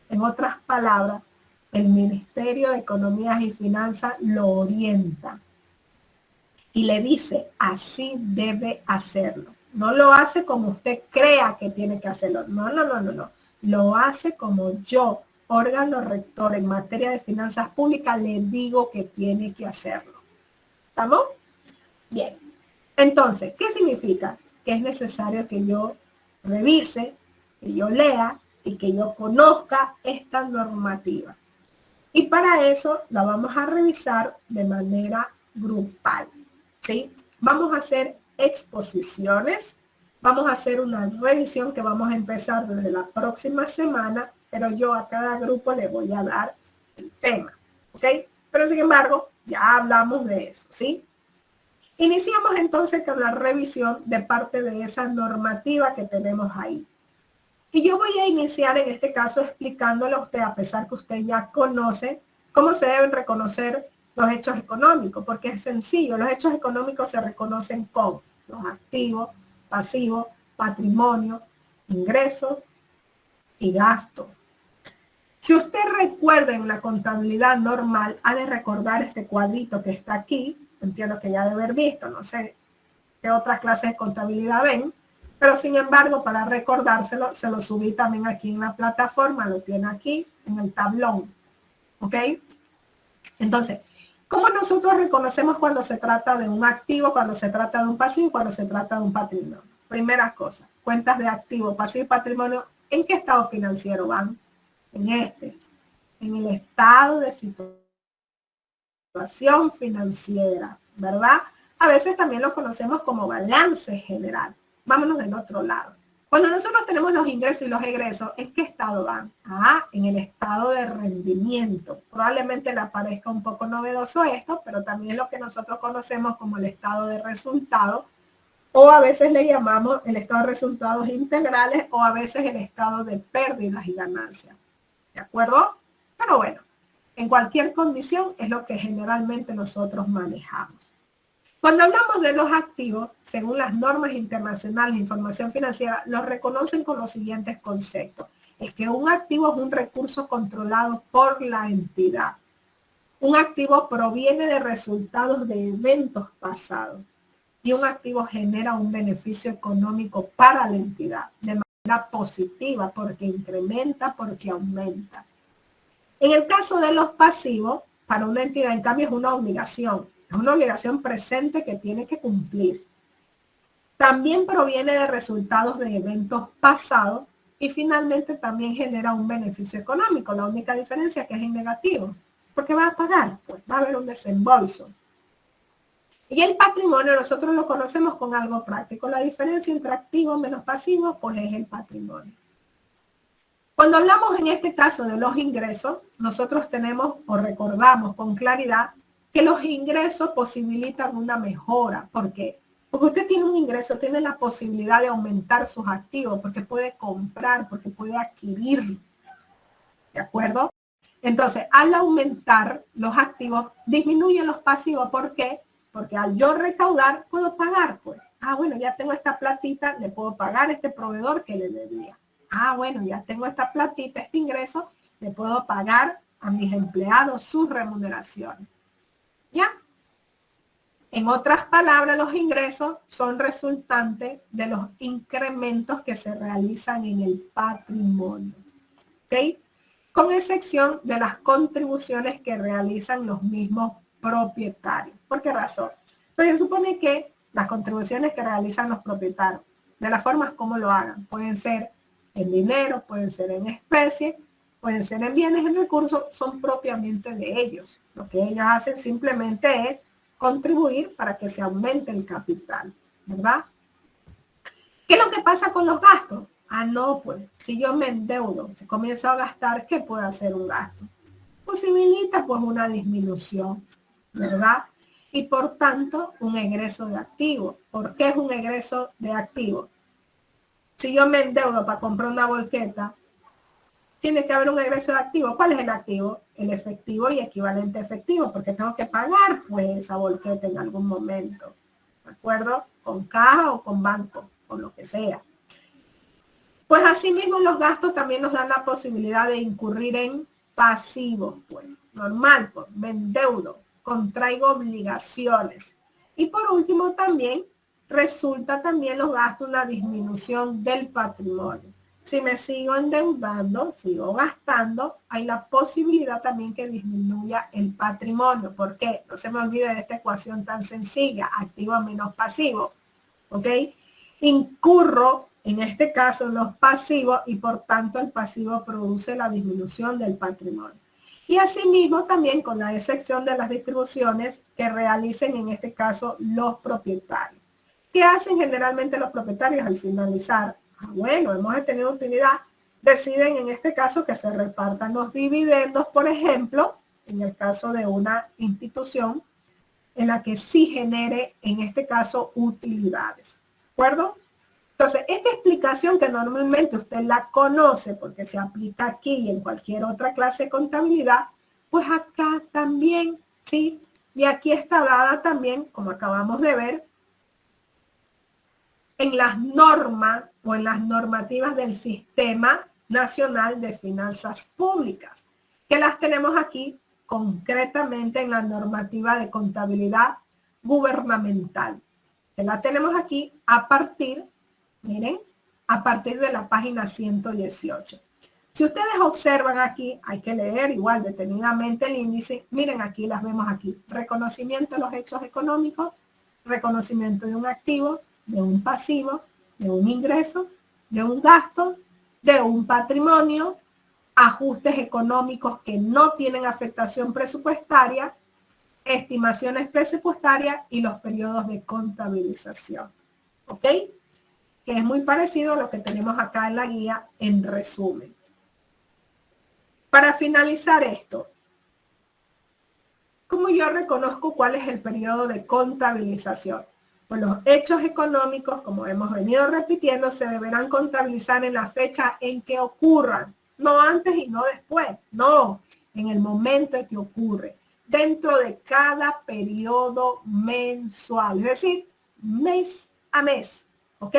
En otras palabras, el Ministerio de Economía y Finanzas lo orienta y le dice, así debe hacerlo. No lo hace como usted crea que tiene que hacerlo. No. Lo hace como yo, órgano rector en materia de finanzas públicas, le digo que tiene que hacerlo. ¿Estamos? Bien. Entonces, ¿qué significa? Que es necesario que yo revise, que yo lea y que yo conozca esta normativa. Y para eso la vamos a revisar de manera grupal, ¿sí? Vamos a hacer exposiciones, vamos a hacer una revisión que vamos a empezar desde la próxima semana, pero yo a cada grupo le voy a dar el tema, ¿ok? Pero sin embargo, ya hablamos de eso, ¿sí? Iniciamos entonces con la revisión de parte de esa normativa que tenemos ahí. Y yo voy a iniciar en este caso explicándole a usted, a pesar que usted ya conoce, cómo se deben reconocer los hechos económicos, porque es sencillo. Los hechos económicos se reconocen con los activos, pasivos, patrimonio, ingresos y gastos. Si usted recuerda en la contabilidad normal, ha de recordar este cuadrito que está aquí. Entiendo que ya debe haber visto, no sé qué otras clases de contabilidad ven, pero sin embargo, para recordárselo, se lo subí también aquí en la plataforma, lo tiene aquí en el tablón. ¿Ok? Entonces, ¿cómo nosotros reconocemos cuando se trata de un activo, cuando se trata de un pasivo y cuando se trata de un patrimonio? Primera cosa, cuentas de activo, pasivo y patrimonio, ¿en qué estado financiero van? En el estado de situación financiera, ¿verdad? A veces también lo conocemos como balance general. Vámonos del otro lado. Cuando nosotros tenemos los ingresos y los egresos, ¿en qué estado van? En el estado de rendimiento. Probablemente le aparezca un poco novedoso esto, pero también lo que nosotros conocemos como el estado de resultados, o a veces le llamamos el estado de resultados integrales, o a veces el estado de pérdidas y ganancias. ¿De acuerdo? Pero bueno, en cualquier condición es lo que generalmente nosotros manejamos. Cuando hablamos de los activos, según las normas internacionales de información financiera, los reconocen con los siguientes conceptos. Es que un activo es un recurso controlado por la entidad. Un activo proviene de resultados de eventos pasados. Y un activo genera un beneficio económico para la entidad de manera positiva porque incrementa, porque aumenta. En el caso de los pasivos, para una entidad, en cambio, es una obligación. Es una obligación presente que tiene que cumplir. También proviene de resultados de eventos pasados y finalmente también genera un beneficio económico. La única diferencia es que es en negativo. ¿Por qué va a pagar? Pues va a haber un desembolso. Y el patrimonio nosotros lo conocemos con algo práctico. La diferencia entre activo menos pasivo, pues es el patrimonio. Cuando hablamos en este caso de los ingresos, nosotros tenemos o recordamos con claridad que los ingresos posibilitan una mejora. ¿Por qué? Porque usted tiene un ingreso, tiene la posibilidad de aumentar sus activos, porque puede comprar, porque puede adquirir. ¿De acuerdo? Entonces, al aumentar los activos, disminuyen los pasivos. ¿Por qué? Porque al yo recaudar, puedo pagar. Pues, bueno, ya tengo esta platita, le puedo pagar a este proveedor que le debía. Bueno, ya tengo esta platita, este ingreso, le puedo pagar a mis empleados sus remuneraciones. ¿Ya? En otras palabras, los ingresos son resultantes de los incrementos que se realizan en el patrimonio. ¿Ok? Con excepción de las contribuciones que realizan los mismos propietarios. ¿Por qué razón? Pues se supone que las contribuciones que realizan los propietarios, de las formas como lo hagan, pueden ser en dinero, pueden ser en especie, pueden ser en bienes, en recursos, son propiamente de ellos. Lo que ellos hacen simplemente es contribuir para que se aumente el capital, ¿verdad? ¿Qué es lo que pasa con los gastos? No, pues, si yo me endeudo, si comienzo a gastar, ¿qué puede hacer un gasto? Posibilita, pues, una disminución, ¿verdad? Y, por tanto, un egreso de activo. ¿Por qué es un egreso de activo? Si yo me endeudo para comprar una volqueta, tiene que haber un egreso de activo. ¿Cuál es el activo? El efectivo y equivalente efectivo, porque tengo que pagar pues esa volqueta en algún momento. ¿De acuerdo? Con caja o con banco, o lo que sea. Pues asimismo los gastos también nos dan la posibilidad de incurrir en pasivos, pues. Normal, pues, me endeudo, contraigo obligaciones. Y por último también resulta también los gastos una disminución del patrimonio. Si me sigo endeudando, sigo gastando, hay la posibilidad también que disminuya el patrimonio. ¿Por qué? No se me olvide de esta ecuación tan sencilla, activo menos pasivo. ¿Ok? Incurro, en este caso, en los pasivos y por tanto el pasivo produce la disminución del patrimonio. Y asimismo también con la excepción de las distribuciones que realicen en este caso los propietarios. ¿Qué hacen generalmente los propietarios al finalizar? Bueno, hemos tenido utilidad, deciden en este caso que se repartan los dividendos, por ejemplo, en el caso de una institución en la que sí genere, en este caso, utilidades. ¿De acuerdo? Entonces, esta explicación que normalmente usted la conoce porque se aplica aquí y en cualquier otra clase de contabilidad, pues acá también, ¿sí? Y aquí está dada también, como acabamos de ver, en las normas o en las normativas del Sistema Nacional de Finanzas Públicas, que las tenemos aquí concretamente en la normativa de contabilidad gubernamental, que la tenemos aquí a partir, miren, a partir de la página 118. Si ustedes observan aquí, hay que leer igual detenidamente el índice. Miren aquí, las vemos aquí. Reconocimiento de los hechos económicos, reconocimiento de un activo, de un pasivo, de un ingreso, de un gasto, de un patrimonio, ajustes económicos que no tienen afectación presupuestaria, estimaciones presupuestarias y los periodos de contabilización. ¿Ok? Que es muy parecido a lo que tenemos acá en la guía en resumen. Para finalizar esto, ¿cómo yo reconozco cuál es el periodo de contabilización? Pues los hechos económicos, como hemos venido repitiendo, se deberán contabilizar en la fecha en que ocurran, no antes y no después, no, en el momento en que ocurre, dentro de cada periodo mensual, es decir, mes a mes, ¿ok?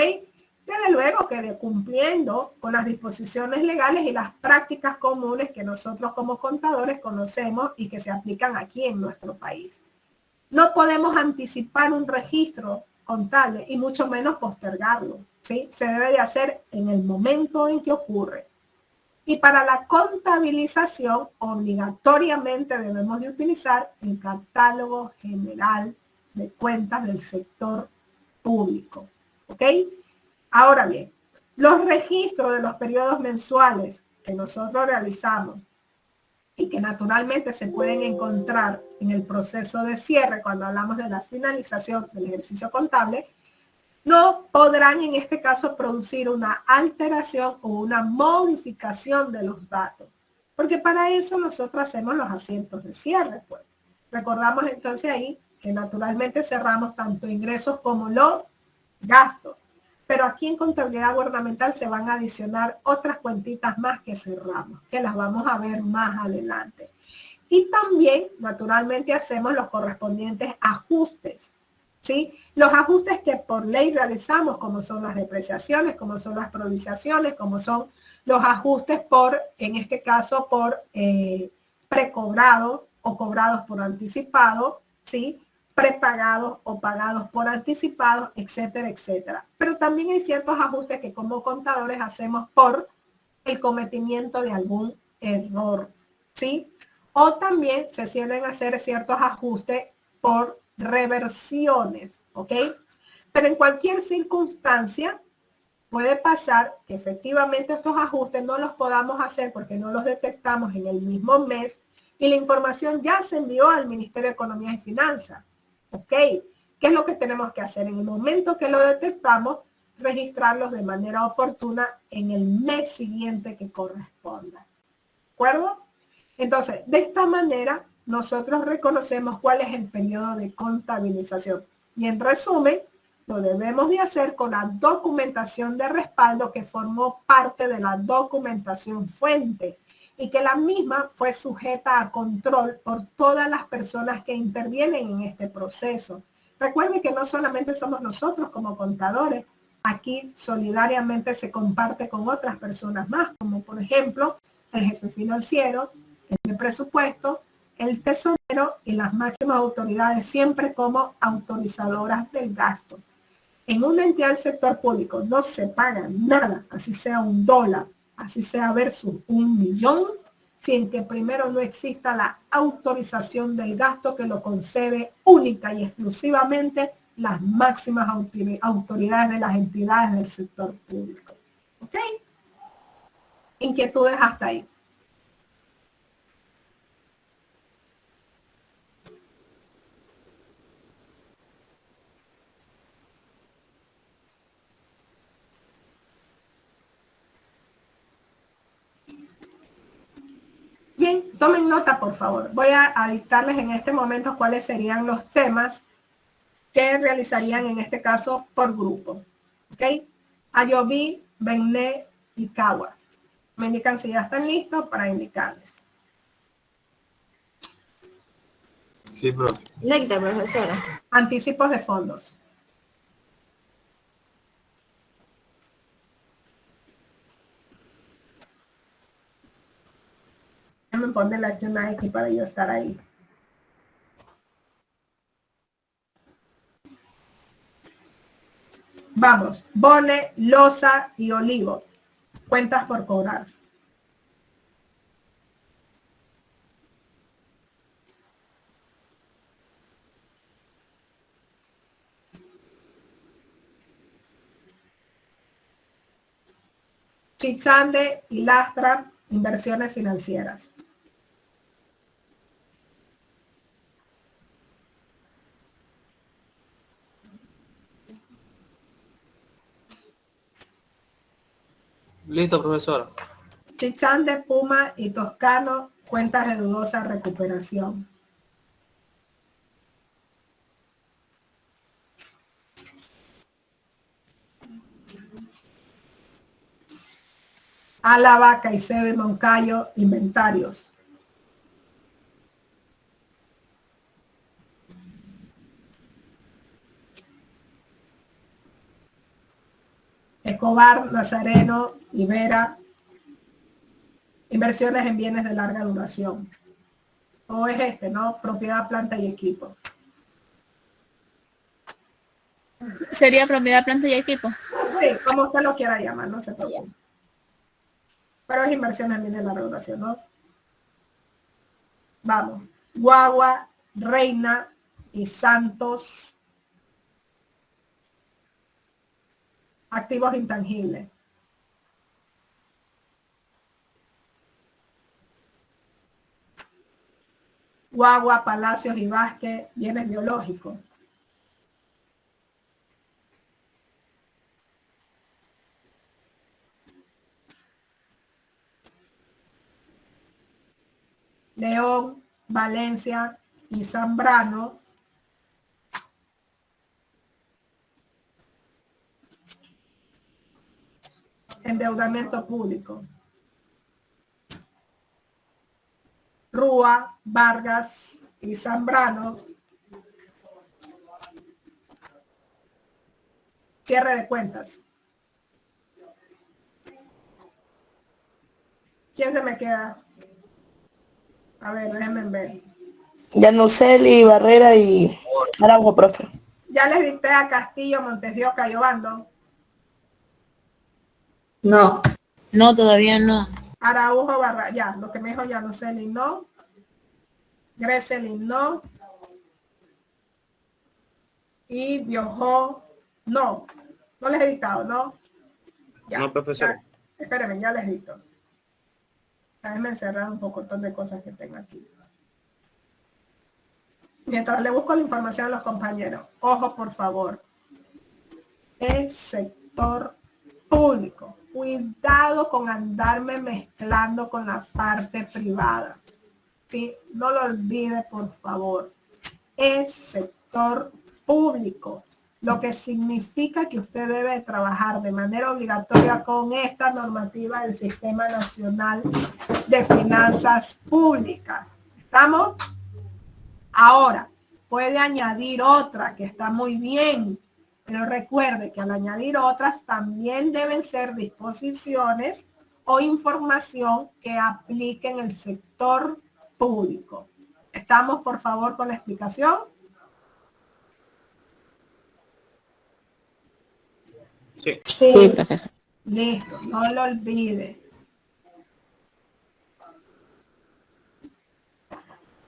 Desde luego que cumpliendo con las disposiciones legales y las prácticas comunes que nosotros como contadores conocemos y que se aplican aquí en nuestro país. No podemos anticipar un registro contable y mucho menos postergarlo, ¿sí? Se debe de hacer en el momento en que ocurre. Y para la contabilización, obligatoriamente debemos de utilizar el catálogo general de cuentas del sector público, ¿ok? Ahora bien, los registros de los periodos mensuales que nosotros realizamos y que naturalmente se pueden encontrar en el proceso de cierre cuando hablamos de la finalización del ejercicio contable, no podrán en este caso producir una alteración o una modificación de los datos, porque para eso nosotros hacemos los asientos de cierre. Pues. Recordamos entonces ahí que naturalmente cerramos tanto ingresos como los gastos. Pero aquí en contabilidad gubernamental se van a adicionar otras cuentitas más que cerramos, que las vamos a ver más adelante. Y también, naturalmente, hacemos los correspondientes ajustes, ¿sí? Los ajustes que por ley realizamos, como son las depreciaciones, como son las priorizaciones, como son los ajustes por, en este caso, por precobrados o cobrados por anticipado, ¿sí? Prepagados o pagados por anticipados, etcétera, etcétera. Pero también hay ciertos ajustes que como contadores hacemos por el cometimiento de algún error, ¿sí? O también se suelen hacer ciertos ajustes por reversiones, ¿ok? Pero en cualquier circunstancia puede pasar que efectivamente estos ajustes no los podamos hacer porque no los detectamos en el mismo mes y la información ya se envió al Ministerio de Economía y Finanzas. ¿Ok? ¿Qué es lo que tenemos que hacer? En el momento que lo detectamos, registrarlos de manera oportuna en el mes siguiente que corresponda. ¿De acuerdo? Entonces, de esta manera, nosotros reconocemos cuál es el periodo de contabilización. Y en resumen, lo debemos de hacer con la documentación de respaldo que formó parte de la documentación fuente y que la misma fue sujeta a control por todas las personas que intervienen en este proceso. Recuerden que no solamente somos nosotros como contadores, aquí solidariamente se comparte con otras personas más, como por ejemplo el jefe financiero, el de presupuesto, el tesorero y las máximas autoridades, siempre como autorizadoras del gasto. En una entidad del sector público no se paga nada, así sea $1, así sea versus 1.000.000, sin que primero no exista la autorización del gasto que lo concede única y exclusivamente las máximas autoridades de las entidades del sector público. ¿Ok? Inquietudes hasta ahí. Bien, tomen nota, por favor. Voy a dictarles en este momento cuáles serían los temas que realizarían en este caso por grupo. ¿Ok? Ayoví, Benné y Cagua. Me indican si ya están listos para indicarles. Sí, profe. Lecta, profesora. Anticipos de fondos. Déjenme ponerle aquí una X para yo estar ahí. Vamos, Bone, Loza y Olivo. Cuentas por cobrar. Chichande y Lastra, inversiones financieras. Listo, profesora. Chichande, Puma y Toscano, cuentas de dudosa recuperación. Álava, Caicedo y Moncayo, inventarios. Escobar, Nazareno y Vera, inversiones en bienes de larga duración. O es este, ¿no? Propiedad, planta y equipo. Sería propiedad, planta y equipo. Sí, como usted lo quiera llamar, no se preocupe. Pero es inversión en bienes de larga duración, ¿no? Vamos. Guagua, Reina y Santos. Activos intangibles. Guagua, Palacios y Vázquez, bienes biológicos. León, Valencia y Zambrano. Endeudamiento público. Rúa, Vargas y Zambrano. Cierre de cuentas. ¿Quién se me queda? A ver, déjenme ver. Yanuseli, Barrera y Araujo, profe. Ya les dicté a Castillo, Montes de Oca y Obando. No. No, todavía no. Araujo, Barra, ya, lo que me dijo Yanuseli, no. Greselin, no. Y Biojó, no. No les he dictado, ¿no? Ya, No, profesor. Ya, espérenme, ya les dicto. Déjenme encerrar un poco de cosas que tengo aquí. Mientras le busco la información a los compañeros. Ojo, por favor. El sector público. Cuidado con andarme mezclando con la parte privada. ¿Sí? No lo olvide, por favor. Es sector público. Lo que significa que usted debe trabajar de manera obligatoria con esta normativa del Sistema Nacional de Finanzas Públicas. ¿Estamos? Ahora, puede añadir otra que está muy bien, Pero recuerde que al añadir otras también deben ser disposiciones o información que apliquen el sector público. ¿Estamos, por favor, con la explicación? Sí. Sí, profesor. Listo, no lo olvide.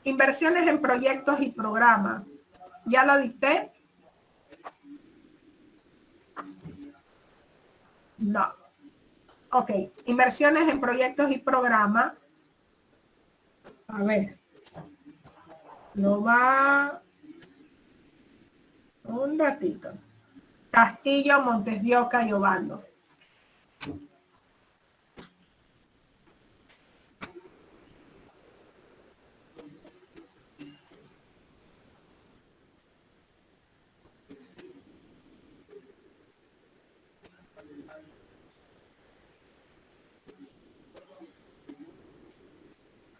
Inversiones en proyectos y programas. ¿Ya lo dicté? No. Ok, inversiones en proyectos y programas. A ver. Lo va un ratito. Castillo, Montes de Oca y Obando.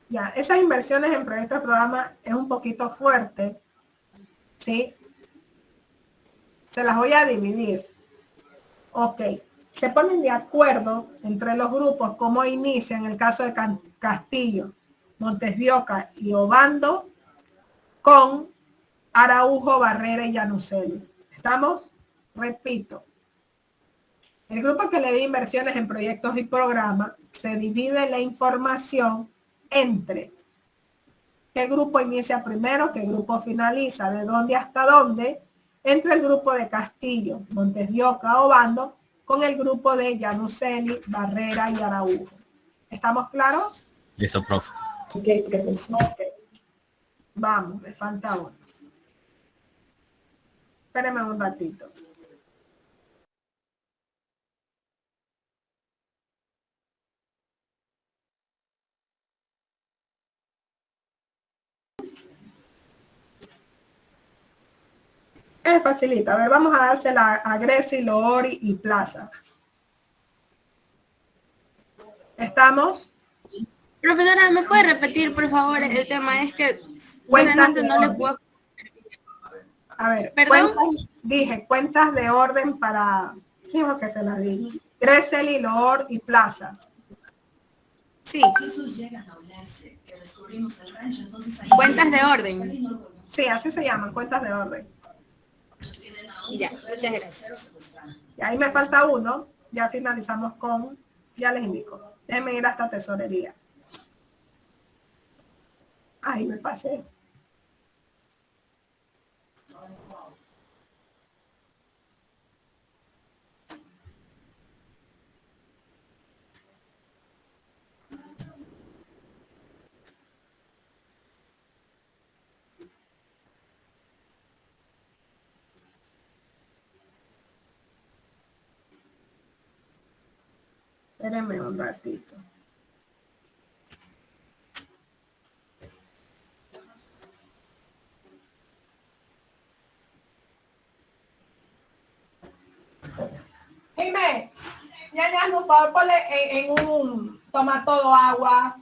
Ya, esas inversiones en proyectos de programa es un poquito fuerte, ¿sí? Se las voy a dividir. Ok, se ponen de acuerdo entre los grupos cómo inicia en el caso de Castillo, Montes de Oca y Obando con Araujo, Barrera y Llanuceli. ¿Estamos? Repito. El grupo que le dé inversiones en proyectos y programas se divide la información entre qué grupo inicia primero, qué grupo finaliza, de dónde hasta dónde, entre el grupo de Castillo, Montes de Oca, Obando, con el grupo de Llanuceli, Barrera y Araujo. ¿Estamos claros? Listo, profe. Ok, profesor. Okay. Vamos, me falta uno. Espérenme un ratito. Es facilita. A ver, vamos a dársela a Grecia, Loori y Plaza. ¿Estamos? Profesora, ¿me puede repetir, por favor? El tema es que Cuentas realmente de no le orden. puedo... A ver, ¿Perdón? cuentas de orden para... ¿Quién es que se las di? Gresel, Loor y Plaza. Sí. Cuentas de orden. Sí, así se llaman, cuentas de orden. Ya, muchas gracias. Y ahí me falta uno. Ya finalizamos con... Ya les indico. Déjenme ir hasta tesorería. Ahí me pasé. Espérenme un ratito. Dime, ya, por favor, ponle en un... Toma todo agua.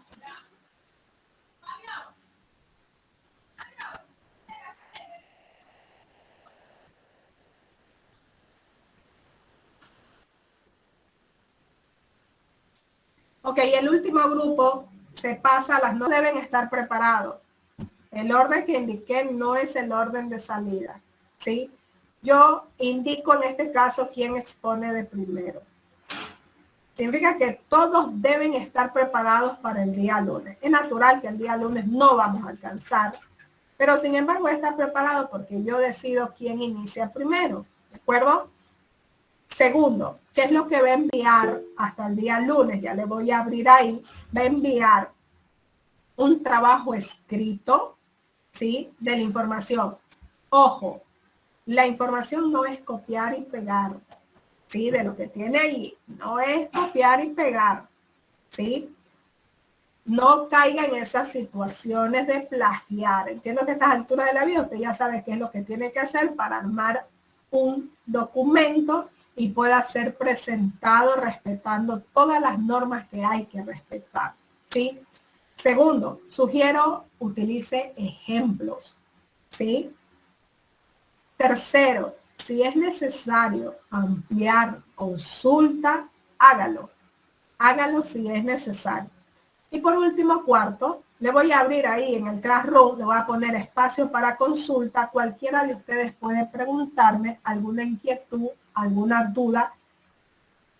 Ok, el último grupo se pasa, las no deben estar preparados. El orden que indiqué no es el orden de salida, ¿sí? Yo indico en este caso quién expone de primero. Significa que todos deben estar preparados para el día lunes. Es natural que el día lunes no vamos a alcanzar, pero sin embargo está preparado porque yo decido quién inicia primero, ¿de acuerdo? Segundo, ¿qué es lo que va a enviar hasta el día lunes? Ya le voy a abrir ahí. Va a enviar un trabajo escrito, ¿sí? De la información. Ojo, la información no es copiar y pegar, ¿sí? De lo que tiene ahí. No es copiar y pegar, ¿sí? No caiga en esas situaciones de plagiar. Entiendo que a estas alturas de la vida usted ya sabe qué es lo que tiene que hacer para armar un documento y pueda ser presentado respetando todas las normas que hay que respetar, ¿sí? Segundo, sugiero utilice ejemplos, ¿sí? Tercero, Si es necesario ampliar consulta, hágalo. Hágalo si es necesario. Y por último, cuarto, le voy a abrir ahí en el Classroom, le voy a poner espacio para consulta. Cualquiera de ustedes puede preguntarme alguna inquietud, alguna duda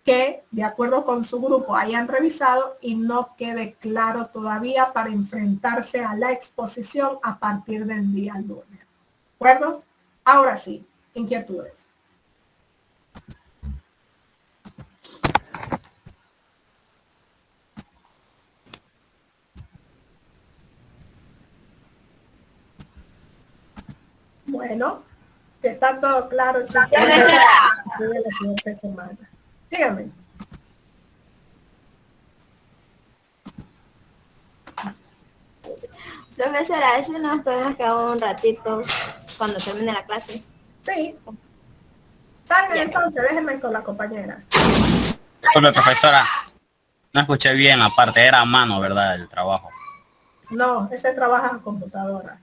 que de acuerdo con su grupo hayan revisado y no quede claro todavía para enfrentarse a la exposición a partir del día lunes. ¿De acuerdo? Ahora sí, inquietudes. Bueno, que está todo claro, chicos. Dígame. Profesora, a veces nos podemos quedar un ratito cuando termine la clase. Sí. Salgan entonces, déjenme con la compañera. Disculpe, profesora. No escuché bien la parte, era a mano, ¿verdad? El trabajo. No, ese trabaja en computadora.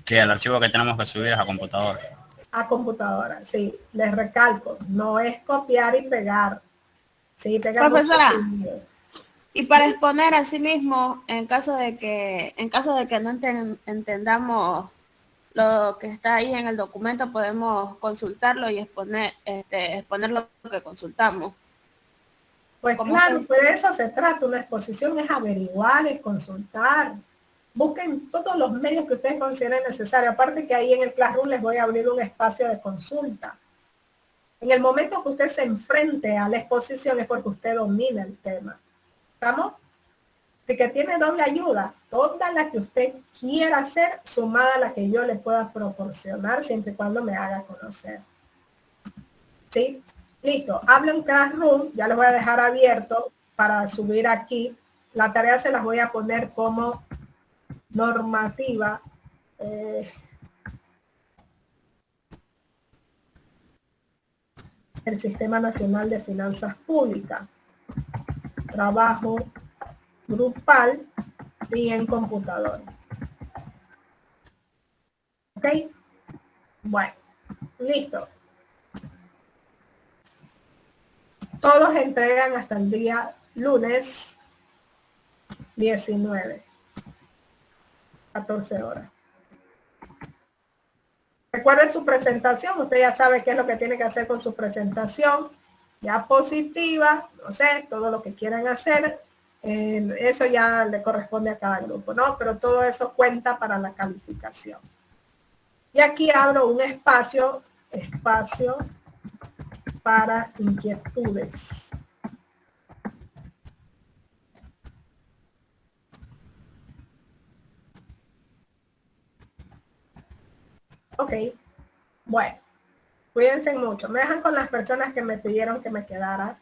Sí, el archivo que tenemos que subir es a computadora. A computadora, sí. Les recalco, no es copiar y pegar. Sí, tengan Profesora, mucho cuidado. y para exponer a sí mismo, en caso de que no entendamos lo que está ahí en el documento, podemos consultarlo y exponer lo que consultamos. Pues claro, pues de eso se trata. Una exposición es averiguar, es consultar. Busquen todos los medios que ustedes consideren necesarios. Aparte que ahí en el Classroom les voy a abrir un espacio de consulta. En el momento que usted se enfrente a la exposición es porque usted domina el tema. ¿Estamos? Así que tiene doble ayuda. Toda la que usted quiera hacer, sumada a la que yo le pueda proporcionar, siempre y cuando me haga conocer. ¿Sí? Listo. Hablo en Classroom. Ya lo voy a dejar abierto para subir aquí. La tarea se las voy a poner como normativa. El Sistema Nacional de Finanzas Públicas. Trabajo grupal y en computadora. ¿Ok? Bueno, listo. Todos entregan hasta el día lunes 19, 14 horas. Recuerden su presentación, usted ya sabe qué es lo que tiene que hacer con su presentación, ya positiva, no sé, todo lo que quieran hacer, eso ya le corresponde a cada grupo, ¿no? Pero todo eso cuenta para la calificación. Y aquí abro un espacio para inquietudes. Ok, bueno, cuídense mucho. Me dejan con las personas que me pidieron que me quedara.